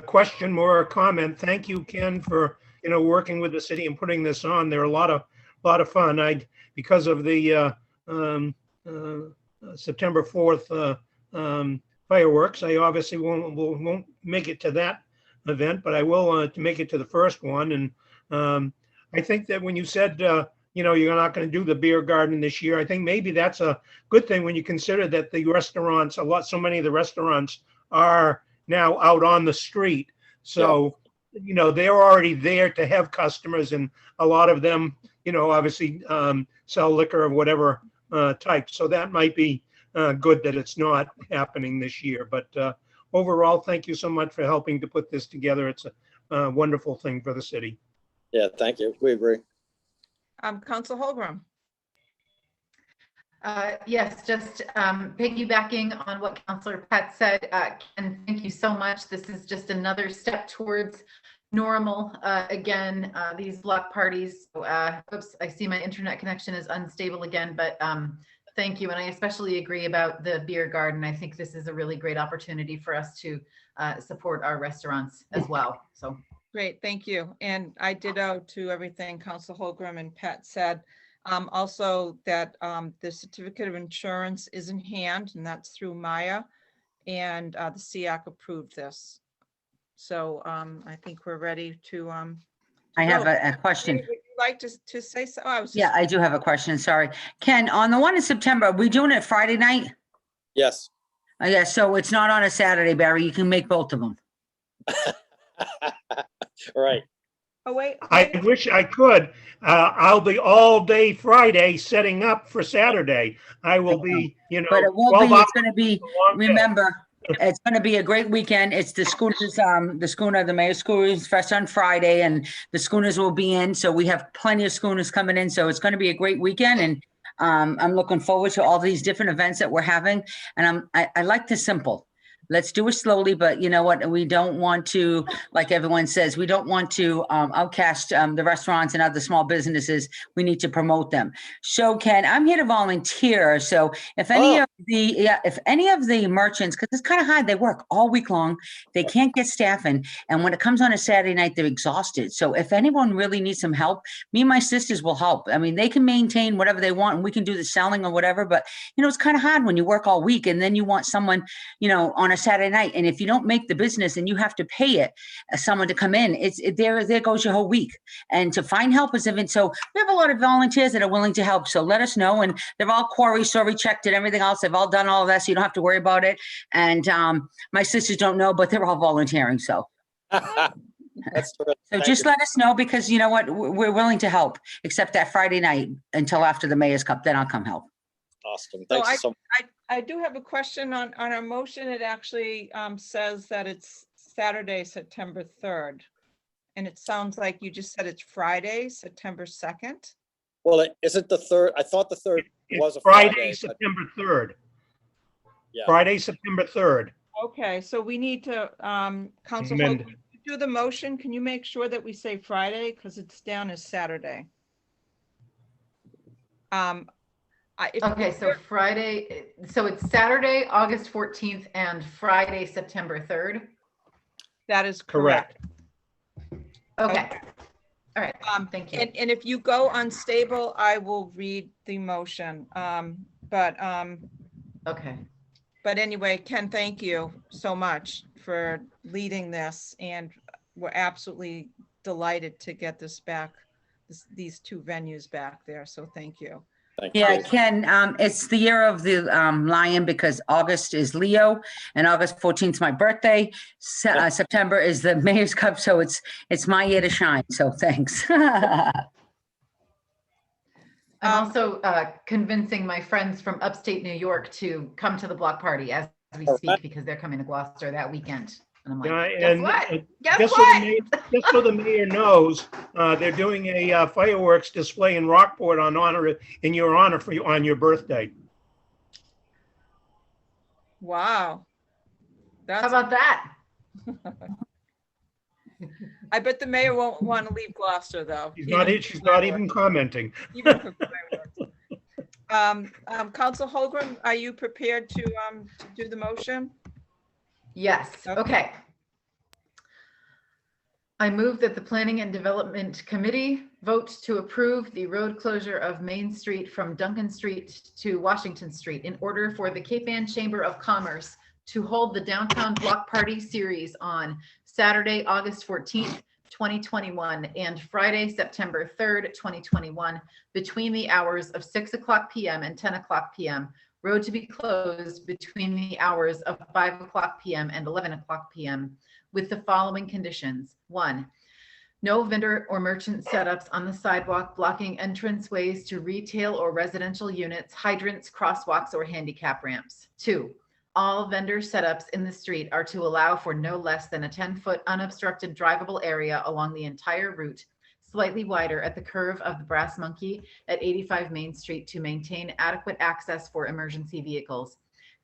question, more a comment. Thank you, Ken, for working with the city and putting this on. They're a lot of fun. Because of the September 4th fireworks, I obviously won't make it to that event, but I will to make it to the first one. And I think that when you said you're not going to do the beer garden this year, I think maybe that's a good thing when you consider that the restaurants, so many of the restaurants are now out on the street. So, they're already there to have customers, and a lot of them, obviously sell liquor of whatever type. So that might be good that it's not happening this year. But overall, thank you so much for helping to put this together. It's a wonderful thing for the city. Yeah, thank you. We agree. Council Holgram. Yes, just piggybacking on what Councilor Pat said, and thank you so much. This is just another step towards normal. Again, these block parties. Oops, I see my internet connection is unstable again, but thank you. And I especially agree about the beer garden. I think this is a really great opportunity for us to support our restaurants as well. So Great, thank you. And I ditto to everything Council Holgram and Pat said. Also that the certificate of insurance is in hand, and that's through Maya, and the SEAC approved this. So I think we're ready to I have a question. Would you like to say so? Yeah, I do have a question. Sorry. Ken, on the one in September, are we doing it Friday night? Yes. Yeah, so it's not on a Saturday, Barry. You can make both of them. Right. Oh, wait. I wish I could. I'll be all day Friday setting up for Saturday. I will be, But it won't be, 12 hours it's going to be, long day. remember, it's going to be a great weekend. It's the schooners, the Mayor Schooners Fest on Friday, and the schooners will be in. So we have plenty of schooners coming in. So it's going to be a great weekend. And I'm looking forward to all these different events that we're having. And I like the simple. Let's do it slowly, but you know what? We don't want to, like everyone says, we don't want to outcast the restaurants and other small businesses. We need to promote them. So Ken, I'm here to volunteer. So if any of the merchants, because it's kind of hard, they work all week long, they can't get staffing, and when it comes on a Saturday night, they're exhausted. So if anyone really needs some help, me and my sisters will help. I mean, they can maintain whatever they want, and we can do the selling or whatever. But it's kind of hard when you work all week and then you want someone, on a Saturday night. And if you don't make the business and you have to pay it, someone to come in, there goes your whole week. And to find helpers, even so, we have a lot of volunteers that are willing to help. So let us know. And they're all quarry, story checked and everything else. They've all done all of that, so you don't have to worry about it. And my sisters don't know, but they're all volunteering. So. That's terrific. So Thank just you. let us know, because you know what, we're willing to help, except that Friday night until after the Mayor's Cup, then I'll come help. Awesome. Thanks so much. I do have a question on our motion. It actually says that it's Saturday, September 3rd. And it sounds like you just said it's Friday, September 2nd. Well, is it the 3rd? I thought the 3rd was It's a Friday, Friday. but- September 3rd. Yeah. Friday, September 3rd. Okay, so we need to, Council Amend. Hogan, do the motion. Can you make sure that we say Friday? Because it's down as Saturday. Okay, so Friday, so it's Saturday, August 14th and Friday, September 3rd. That is Correct. correct. Okay. All right, Um, thank you. And if you go unstable, I will read the motion. Okay. But anyway, Ken, thank you so much for leading this, and we're absolutely delighted to get this back, these two venues back there, so thank you. Thank you. Yeah, Ken, it's the year of the lion, because August is Leo and August 14th is my birthday. September is the Mayor's Cup, so it's my year to shine, so thanks. I'm also convincing my friends from upstate New York to come to the block party as we speak, because they're coming to Gloucester that weekend. And I'm Yeah, like, guess and, what? Guess Just so what? just so the mayor knows, they're doing a fireworks display in Rockport in your honor on your birthday. Wow. How That's, about that? I bet the mayor won't want to leave Gloucester, though. She's not even commenting. Even for fireworks. Council Holgram, are you prepared to do the motion? Yes, Okay. okay. I move that the Planning and Development Committee vote to approve the road closure of Main Street from Duncan Street to Washington Street in order for the Cape Ann Chamber of Commerce to hold the Downtown Block Party Series on Saturday, August 14th, 2021, and Friday, September 3rd, 2021, between the hours of 6:00 p.m. and 10:00 p.m. Road to be closed between the hours of 5:00 p.m. and 11:00 p.m. with the following conditions. 1, no vendor or merchant setups on the sidewalk blocking entranceways to retail or residential units, hydrants, crosswalks, or handicap ramps. 2, all vendor setups in the street are to allow for no less than a 10-foot unobstructed drivable area along the entire route, slightly wider at the curve of the Brass Monkey at 85 Main Street to maintain adequate access for emergency vehicles.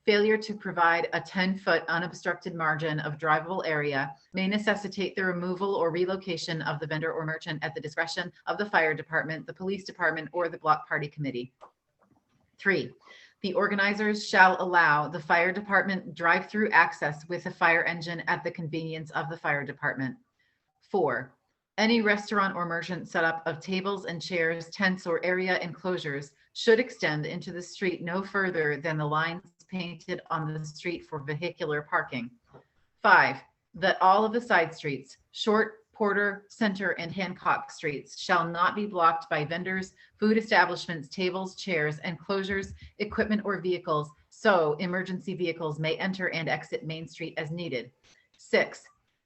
Failure to provide a 10-foot unobstructed margin of drivable area may necessitate the removal or relocation of the vendor or merchant at the discretion of the fire department, the police department, or the block party committee. 3, the organizers shall allow the fire department drive-through access with a fire engine at the convenience of the fire department. 4, any restaurant or merchant setup of tables and chairs, tents, or area enclosures should extend into the street no further than the lines painted on the street for vehicular parking. 5, that all of the side streets, Short, Porter, Center, and Hancock Streets shall not be blocked by vendors, food establishments, tables, chairs, enclosures, equipment, or vehicles, so emergency vehicles may enter and exit Main Street as needed. 6,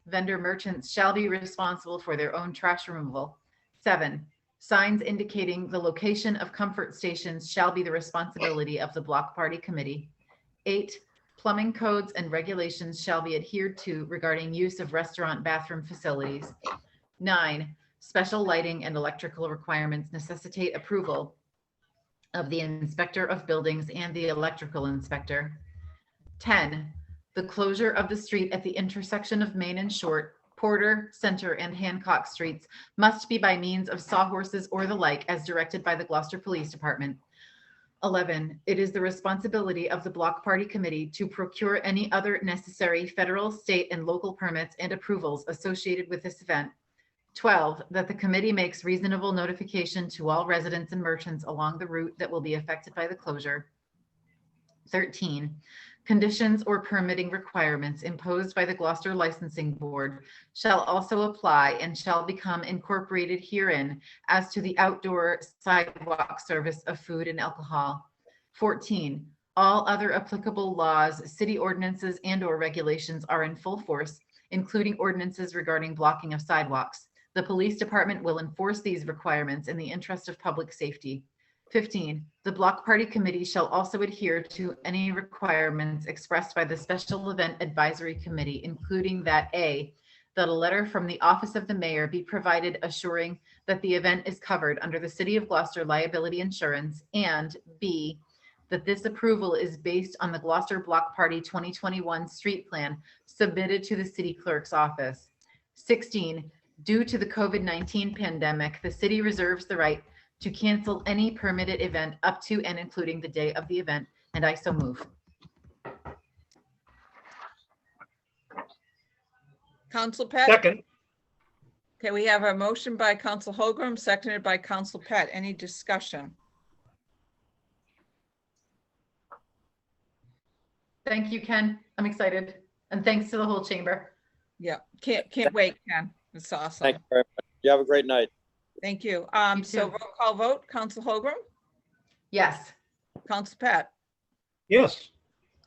vendor merchants shall be responsible for their own trash removal. 7, signs indicating the location of comfort stations shall be the responsibility of the block party committee. 8, plumbing codes and regulations shall be adhered to regarding use of restaurant bathroom facilities. 9, special lighting and electrical requirements necessitate approval of the inspector of buildings and the electrical inspector. 10, the closure of the street at the intersection of Main and Short, Porter, Center, and Hancock Streets must be by means of sawhorses or the like as directed by the Gloucester Police Department. 11, it is the responsibility of the block party committee to procure any other necessary federal, state, and local permits and approvals associated with this event. 12, that the committee makes reasonable notification to all residents and merchants along the route that will be affected by the closure. 13, Conditions or permitting requirements imposed by the Gloucester Licensing Board shall also apply and shall become incorporated herein as to the outdoor sidewalk service of food and alcohol. 14, all other applicable laws, city ordinances and/or regulations are in full force, including ordinances regarding blocking of sidewalks. The police department will enforce these requirements in the interest of public safety. 15, the block party committee shall also adhere to any requirements expressed by the Special Event Advisory Committee, including that A, that a letter from the office of the mayor be provided assuring that the event is covered under the City of Gloucester liability insurance, and B, that this approval is based on the Gloucester Block Party 2021 street plan submitted to the city clerk's office. 16, due to the COVID-19 pandemic, the city reserves the right to cancel any permitted event up to and including the day of the event, and I so move. Council Pat? Second, Okay, we have a motion by Council Holgram, seconded by Council Pat. Any discussion? Thank you, Ken. I'm excited. And thanks to the whole chamber. Yeah, can't wait, Ken. It's awesome. Thank you very much. You have a great night. Thank you. You So too. roll call vote, Council Holgram, Yes. Council Pat, yes.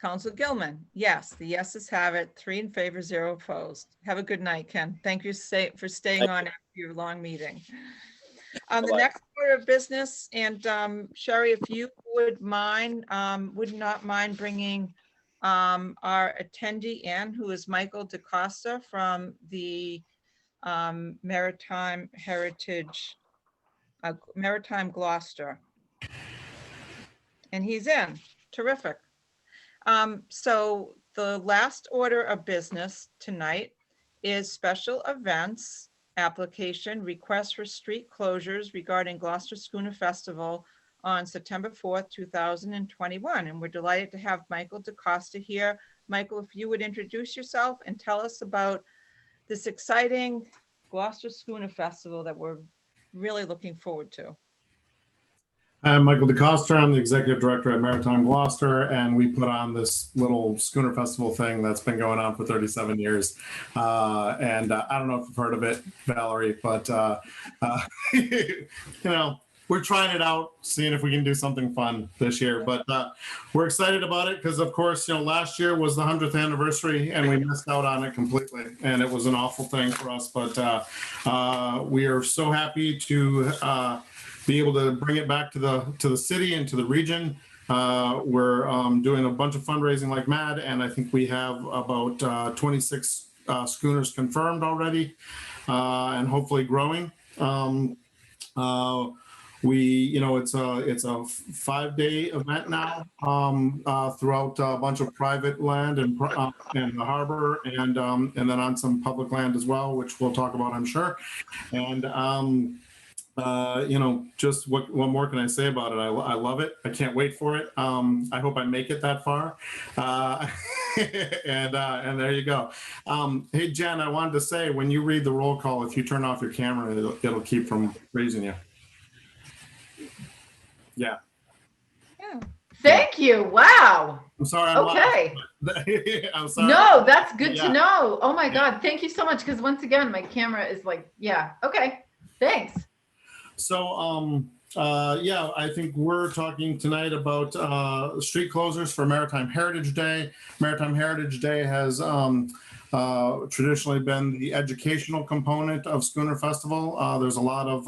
Council Gilman. Yes, the yeses have it. 3 in favor, 0 opposed. Have a good night, Ken. Thank you for staying Thank on after your long meeting. The Bye-bye. next order of business, and Sherry, if you would not mind bringing our attendee in, who is Michael DaCosta from the Maritime Heritage, Maritime Gloucester. And he's in. Terrific. So the last order of business tonight is special events application request for street closures regarding Gloucester Schooner Festival on September 4th, 2021. And we're delighted to have Michael DaCosta here. Michael, if you would introduce yourself and tell us about this exciting Gloucester Schooner Festival that we're really looking forward to. I'm Michael DaCosta. I'm the executive director at Maritime Gloucester, and we put on this little schooner festival thing that's been going on for 37 years. I don't know if you've heard of it, Valerie, but you know, we're trying it out, seeing if we can do something fun this year. But we're excited about it because, of course, you know, last year was the 100th anniversary, and we missed out on it completely, and it was an awful thing for us. But we are so happy to be able to bring it back to the city and to the region. We're doing a bunch of fundraising like mad, and I think we have about 26 schooners confirmed already, and hopefully growing. You know, it's a 5-day event now throughout a bunch of private land and the harbor, and then on some public land as well, which we'll talk about, I'm sure. And you know, just what more can I say about it? I love it. I can't wait for it. I hope I make it that far. And there you go. Hey, Jen, I wanted to say, when you read the roll call, if you turn off your camera, it'll keep from freezing you. Yeah. Yeah. Thank you. Wow. I'm sorry. I'm Okay. live. I'm sorry. No, that's good Yeah. to know. Oh my God. Thank you so much. Because once again, my camera is like, yeah. Okay. Thanks. So, yeah, I think we're talking tonight about street closures for Maritime Heritage Day. Maritime Heritage Day has traditionally been the educational component of Schooner Festival. There's a lot of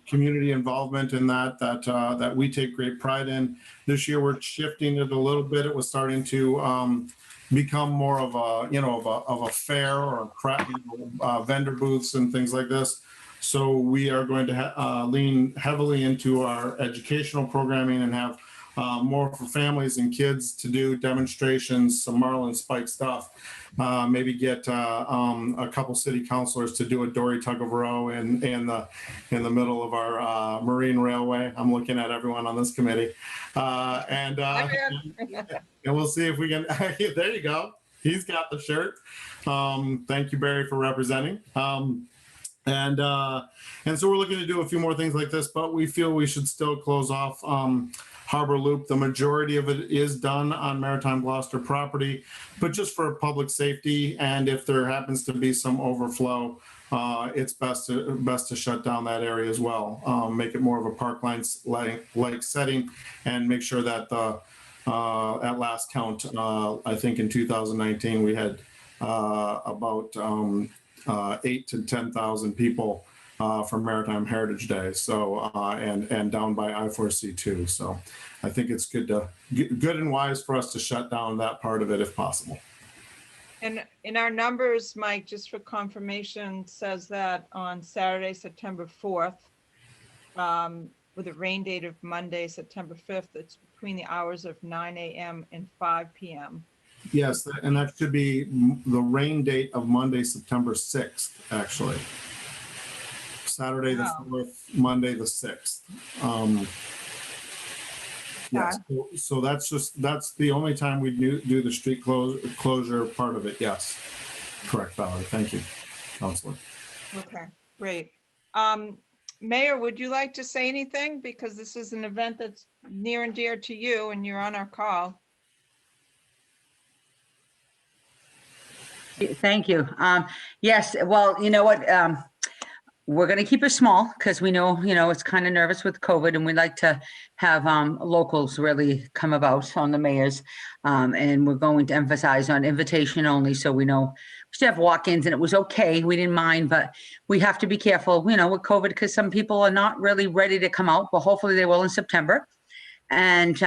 community involvement in that we take great pride in. This year, we're shifting it a little bit. It was starting to become more of a fair or vendor booths and things like this. So we are going to lean heavily into our educational programming and have more for families and kids to do demonstrations, some Marlin Spike stuff. Maybe get a couple city councilors to do a dory tug of row in the middle of our marine railway. I'm looking at everyone on this committee, and we'll see if we can. There you go. He's got the shirt. Thank you, Barry, for representing. And so we're looking to do a few more things like this, but we feel we should still close off Harbor Loop. The majority of it is done on Maritime Gloucester property, but just for public safety, and if there happens to be some overflow, it's best to shut down that area as well. Make it more of a parkline like setting, and make sure that at last count, I think in 2019 we had about 8,000 to 10,000 people for Maritime Heritage Day. So and down by I-4C2. So I think it's good and wise for us to shut down that part of it if possible. And in our numbers, Mike, just for confirmation, says that on Saturday, September 4th, with a rain date of Monday, September 5th, it's between the hours of 9 a.m. and 5 p.m. Yes, and that should be the rain date of Monday, September 6th, actually. Saturday the 4th, Monday the 6th. Yes, so that's the only time we do the street closure part of it. Yes, correct, Valerie. Thank you, Counselor. Okay, great. Mayor, would you like to say anything? Because this is an event that's near and dear to you and you're on our call. Thank you. Yes, well, you know what? We're going to keep it small because we know, it's kind of nervous with COVID, and we'd like to have locals really come about on the mayors. And we're going to emphasize on invitation only. So we know we should have walk-ins, and it was okay. We didn't mind, but we have to be careful, with COVID, because some people are not really ready to come out, but hopefully they will in September. And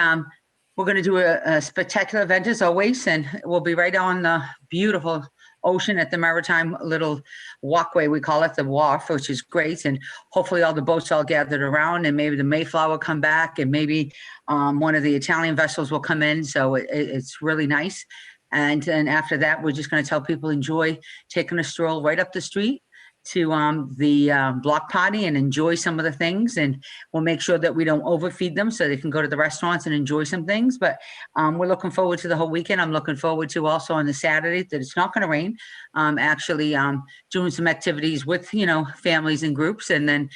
we're going to do a spectacular event as always, and we'll be right on the beautiful ocean at the Maritime little walkway, we call it the wharf, which is great. And hopefully all the boats all gathered around, and maybe the Mayflower come back, and maybe one of the Italian vessels will come in. So it's really nice. And then after that, we're just going to tell people enjoy taking a stroll right up the street to the block party and enjoy some of the things, and we'll make sure that we don't overfeed them so they can go to the restaurants and enjoy some things. But we're looking forward to the whole weekend. I'm looking forward to also on the Saturday that it's not going to rain, actually doing some activities with families and groups. And then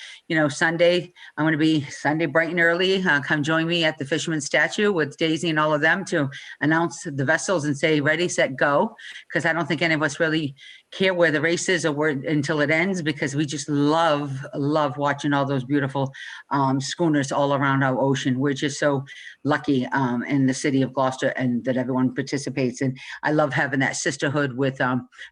Sunday, I'm going to be Sunday bright and early. Come join me at the Fisherman's Statue with Daisy and all of them to announce the vessels and say ready, set, go, because I don't think any of us really care where the race is or where until it ends, because we just love watching all those beautiful schooners all around our ocean. We're just so lucky in the city of Gloucester, and that everyone participates. And I love having that sisterhood with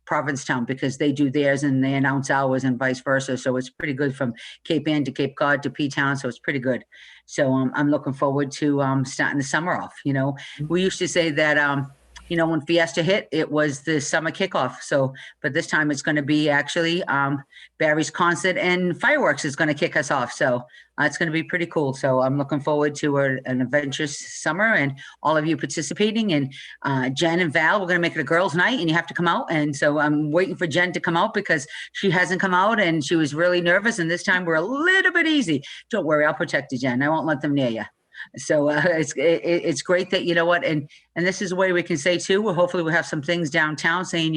Provincetown, because they do theirs and they announce ours and vice versa. So it's pretty good from Cape Ann to Cape Cod to P-Town. So it's pretty good. So I'm looking forward to starting the summer off. We used to say that when Fiesta hit, it was the summer kickoff. So, but this time it's going to be actually Barry's concert and fireworks is going to kick us off. So it's going to be pretty cool. So I'm looking forward to an adventurous summer and all of you participating. And Jen and Val, we're going to make it a girls' night, and you have to come out. And so I'm waiting for Jen to come out because she hasn't come out and she was really nervous. And this time we're a little bit easy. Don't worry, I'll protect you, Jen. I won't let them near you. So it's great that, and this is a way we can say too, well, hopefully we'll have some things downtown saying,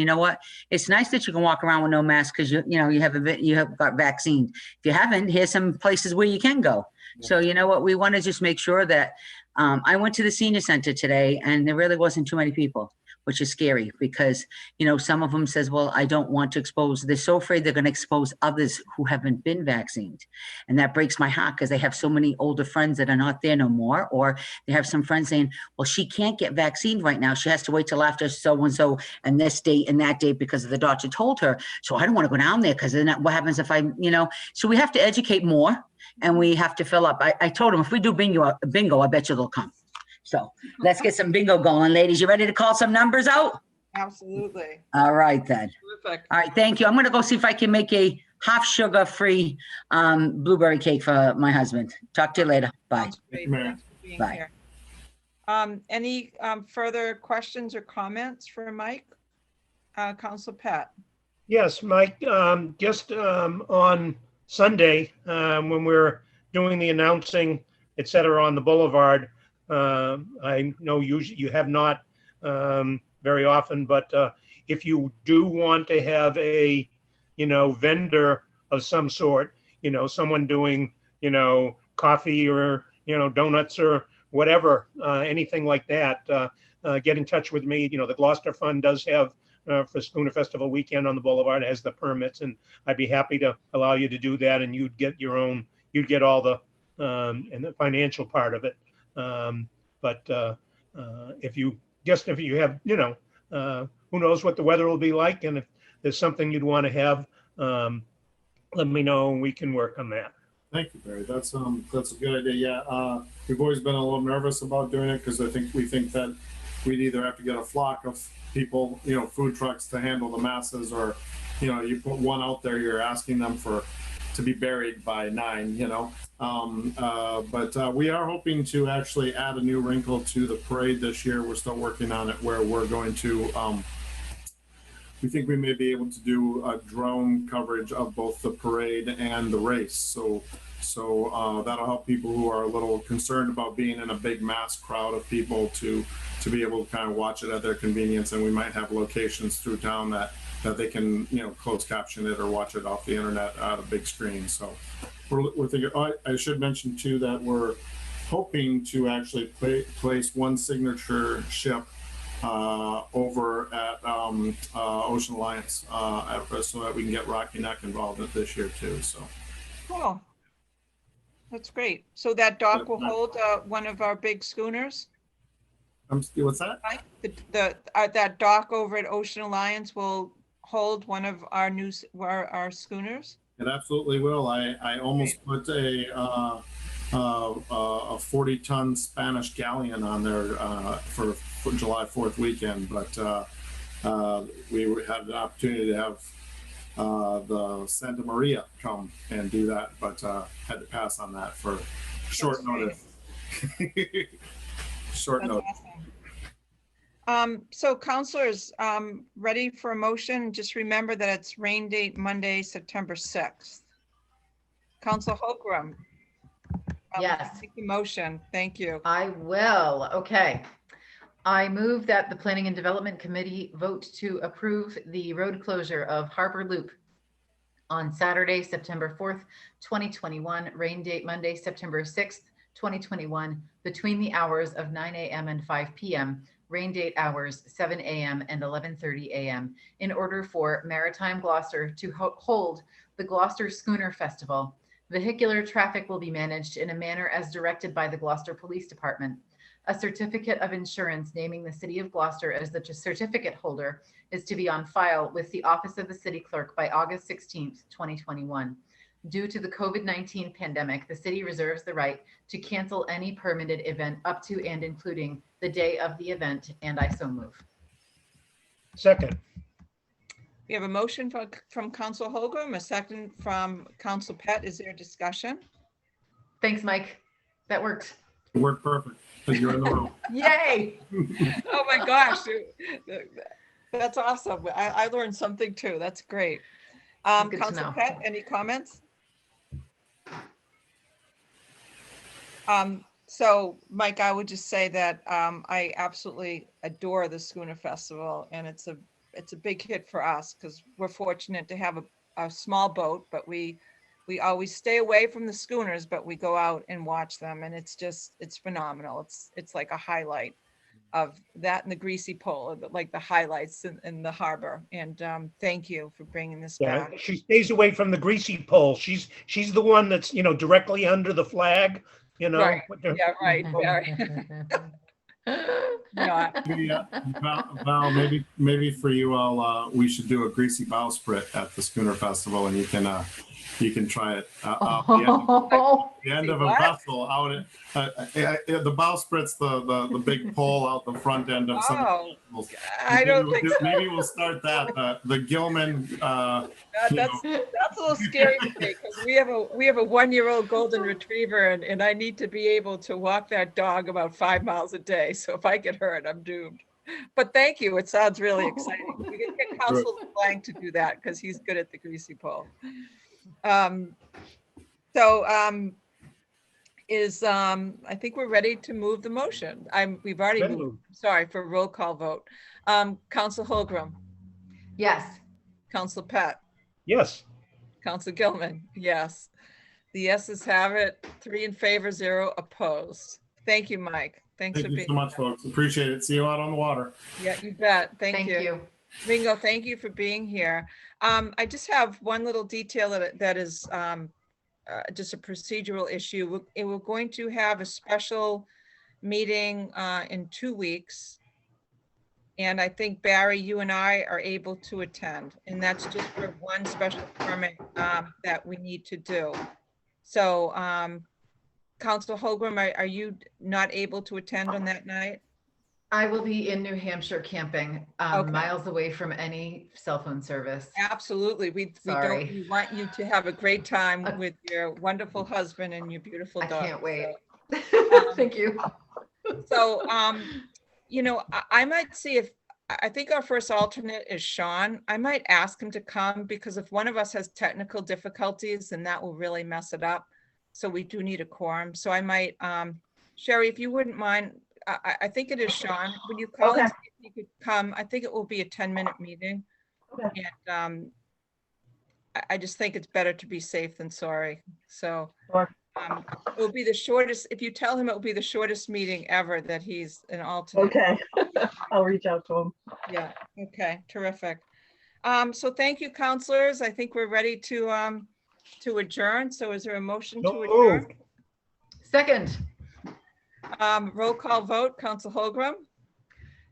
it's nice that you can walk around with no mask because you have got vaccine. If you haven't, here's some places where you can go. So we want to just make sure that I went to the senior center today and there really wasn't too many people, which is scary because, some of them says, well, I don't want to expose, they're so afraid they're going to expose others who haven't been vaccinated. And that breaks my heart because they have so many older friends that are not there no more. Or they have some friends saying, well, she can't get vaccinated right now. She has to wait till after so-and-so and this date and that date because the doctor told her. So I don't want to go down there because then what happens if so we have to educate more and we have to fill up. I told them if we do bingo, I bet you they'll come. So let's get some bingo going, ladies. You ready to call some numbers out? Absolutely. All right, then. Terrific. All right, thank you. I'm going to go see if I can make a half sugar-free blueberry cake for my husband. Talk to you later. Bye. Sounds great. Mary. Thanks for being Bye. here. Any further questions or comments for Mike? Council Pat? Yes, Mike, just on Sunday, when we're doing the announcing, et cetera, on the boulevard, I know usually you have not very often, but if you do want to have a, vendor of some sort, someone doing, coffee or, donuts or whatever, anything like that, get in touch with me. You know, the Gloucester Fund does have, for Schooner Festival weekend on the Boulevard, has the permits, and I'd be happy to allow you to do that, and you'd get your own, you'd get all the, and the financial part of it. But if you have, you know, who knows what the weather will be like, and if there's something you'd want to have, let me know and we can work on that. Thank you, Barry. That's a good idea. Yeah, we've always been a little nervous about doing it because we think that we'd either have to get a flock of people, you know, food trucks to handle the masses, or, you know, you put one out there, you're asking them to be buried by 9, you know. But we are hoping to actually add a new wrinkle to the parade this year. We're still working on it, where we're going to, we think we may be able to do a drone coverage of both the parade and the race. So that'll help people who are a little concerned about being in a big mass crowd of people to be able to kind of watch it at their convenience. And we might have locations through town that they can, you know, closed caption it or watch it off the internet on a big screen. So we're thinking, I should mention too, that we're hoping to actually place one signature ship over at Ocean Alliance, so that we can get Rocky Neck involved in this year too. So Cool. That's great. So that dock will hold one of our big schooners? what's that? Right? That dock over at Ocean Alliance will hold one of our schooners? It absolutely will. I almost put a 40-ton Spanish galleon on there for July 4th weekend, but we had the opportunity to have the Santa Maria come and do that, but had to pass on that for short notice. Short notice. Awesome. So counselors, ready for a motion? Just remember that it's rain date Monday, September 6th. Council Holcomb. Yes. Take the motion. Thank you. I will. Okay. I move that the Planning and Development Committee vote to approve the road closure of Harbor Loop on Saturday, September 4th, 2021, rain date Monday, September 6th, 2021, between the hours of 9 a.m. and 5 p.m., rain date hours 7 a.m. and 11:30 a.m., in order for Maritime Gloucester to hold the Gloucester Schooner Festival. Vehicular traffic will be managed in a manner as directed by the Gloucester Police Department. A certificate of insurance naming the City of Gloucester as the certificate holder is to be on file with the Office of the City Clerk by August 16th, 2021. Due to the COVID-19 pandemic, the city reserves the right to cancel any permitted event up to and including the day of the event, and I so move. Second. We have a motion from Council Holcomb, a second from Council Pett. Is there discussion? Thanks, Mike. That worked. It worked perfect. You're in the room. Yay! Oh my gosh, that's awesome. I learned something too. That's great. Good to Council know. Pett, any comments? So Mike, I would just say that I absolutely adore the Schooner Festival, and it's a big hit for us because we're fortunate to have a small boat, but we always stay away from the schooners, but we go out and watch them, and it's phenomenal. It's like a highlight of that and the Greasy Pole, like the highlights in the harbor. And thank you for bringing this Yeah, back. she stays away from the Greasy Pole. She's the one that's, you know, directly under the flag, you know. Right. with the- Yeah, right. Yeah. Maybe, Val, maybe for you all, we should do a greasy bowsprit at the Schooner Festival, and you can try it off the end of a What? vessel out at the bowsprit's the big pole out the front end of some Oh, vessels. I don't think so. Maybe we'll start that. The Gilman. That's a little scary to me because we have a 1-year-old golden retriever, and I need to be able to walk that dog about 5 miles a day. So if I get hurt, I'm doomed. But thank you. It sounds really exciting. We can get Council Blank to do that because he's good at the Greasy Pole. I think we're ready to move the motion. We've already Been moved. moved. Sorry for roll call vote. Council Holcomb, Yes. Council Pett, Yes. Council Gilman, yes. The yeses have it, 3 in favor, 0 opposed. Thank you, Mike. Thanks for Thank you being. so much, folks. Appreciate it. See you out on the water. Yeah, you bet. Thank Thank you. you. Ringo, thank you for being here. I just have one little detail that is just a procedural issue. We're going to have a special meeting in 2 weeks. And I think Barry, you and I are able to attend, and that's just for one special permit that we need to do. So Council Holgram, are you not able to attend on that night? I will be in New Hampshire camping, Okay. miles away from any cell phone service. Absolutely. We Sorry. we want you to have a great time with your wonderful husband and your beautiful I daughter. can't wait. So, Thank you. So, you know, I might see if, I think our first alternate is Sean. I might ask him to come because if one of us has technical difficulties, then that will really mess it up. So we do need a quorum. So I might, Sherry, if you wouldn't mind, I think it is Sean. When you call Okay. and see if you could come, I think it will be a 10-minute meeting. Okay. And I just think it's better to be safe than sorry. So Sure. it will be the shortest, if you tell him it will be the shortest meeting ever that he's an alternate. Okay. I'll reach out to him. Yeah, okay, terrific. So thank you, counselors. I think we're ready to adjourn. So is there a motion to So adjourn? moved. Second, Roll call vote, Council Holgram,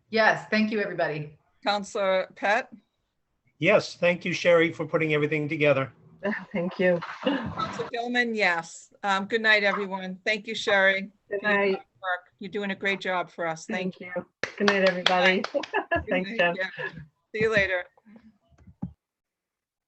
yes, thank you, everybody. Councilor Pett, Yes, thank you, Sherry, for putting everything together. Thank you. Councilor Gilman, yes. Good night, everyone. Thank you, Sherry. Good for your night. work. You're doing a great job for us. Thank Thank you. Good night, everybody. you. Thanks, Jen. Yeah. See you later.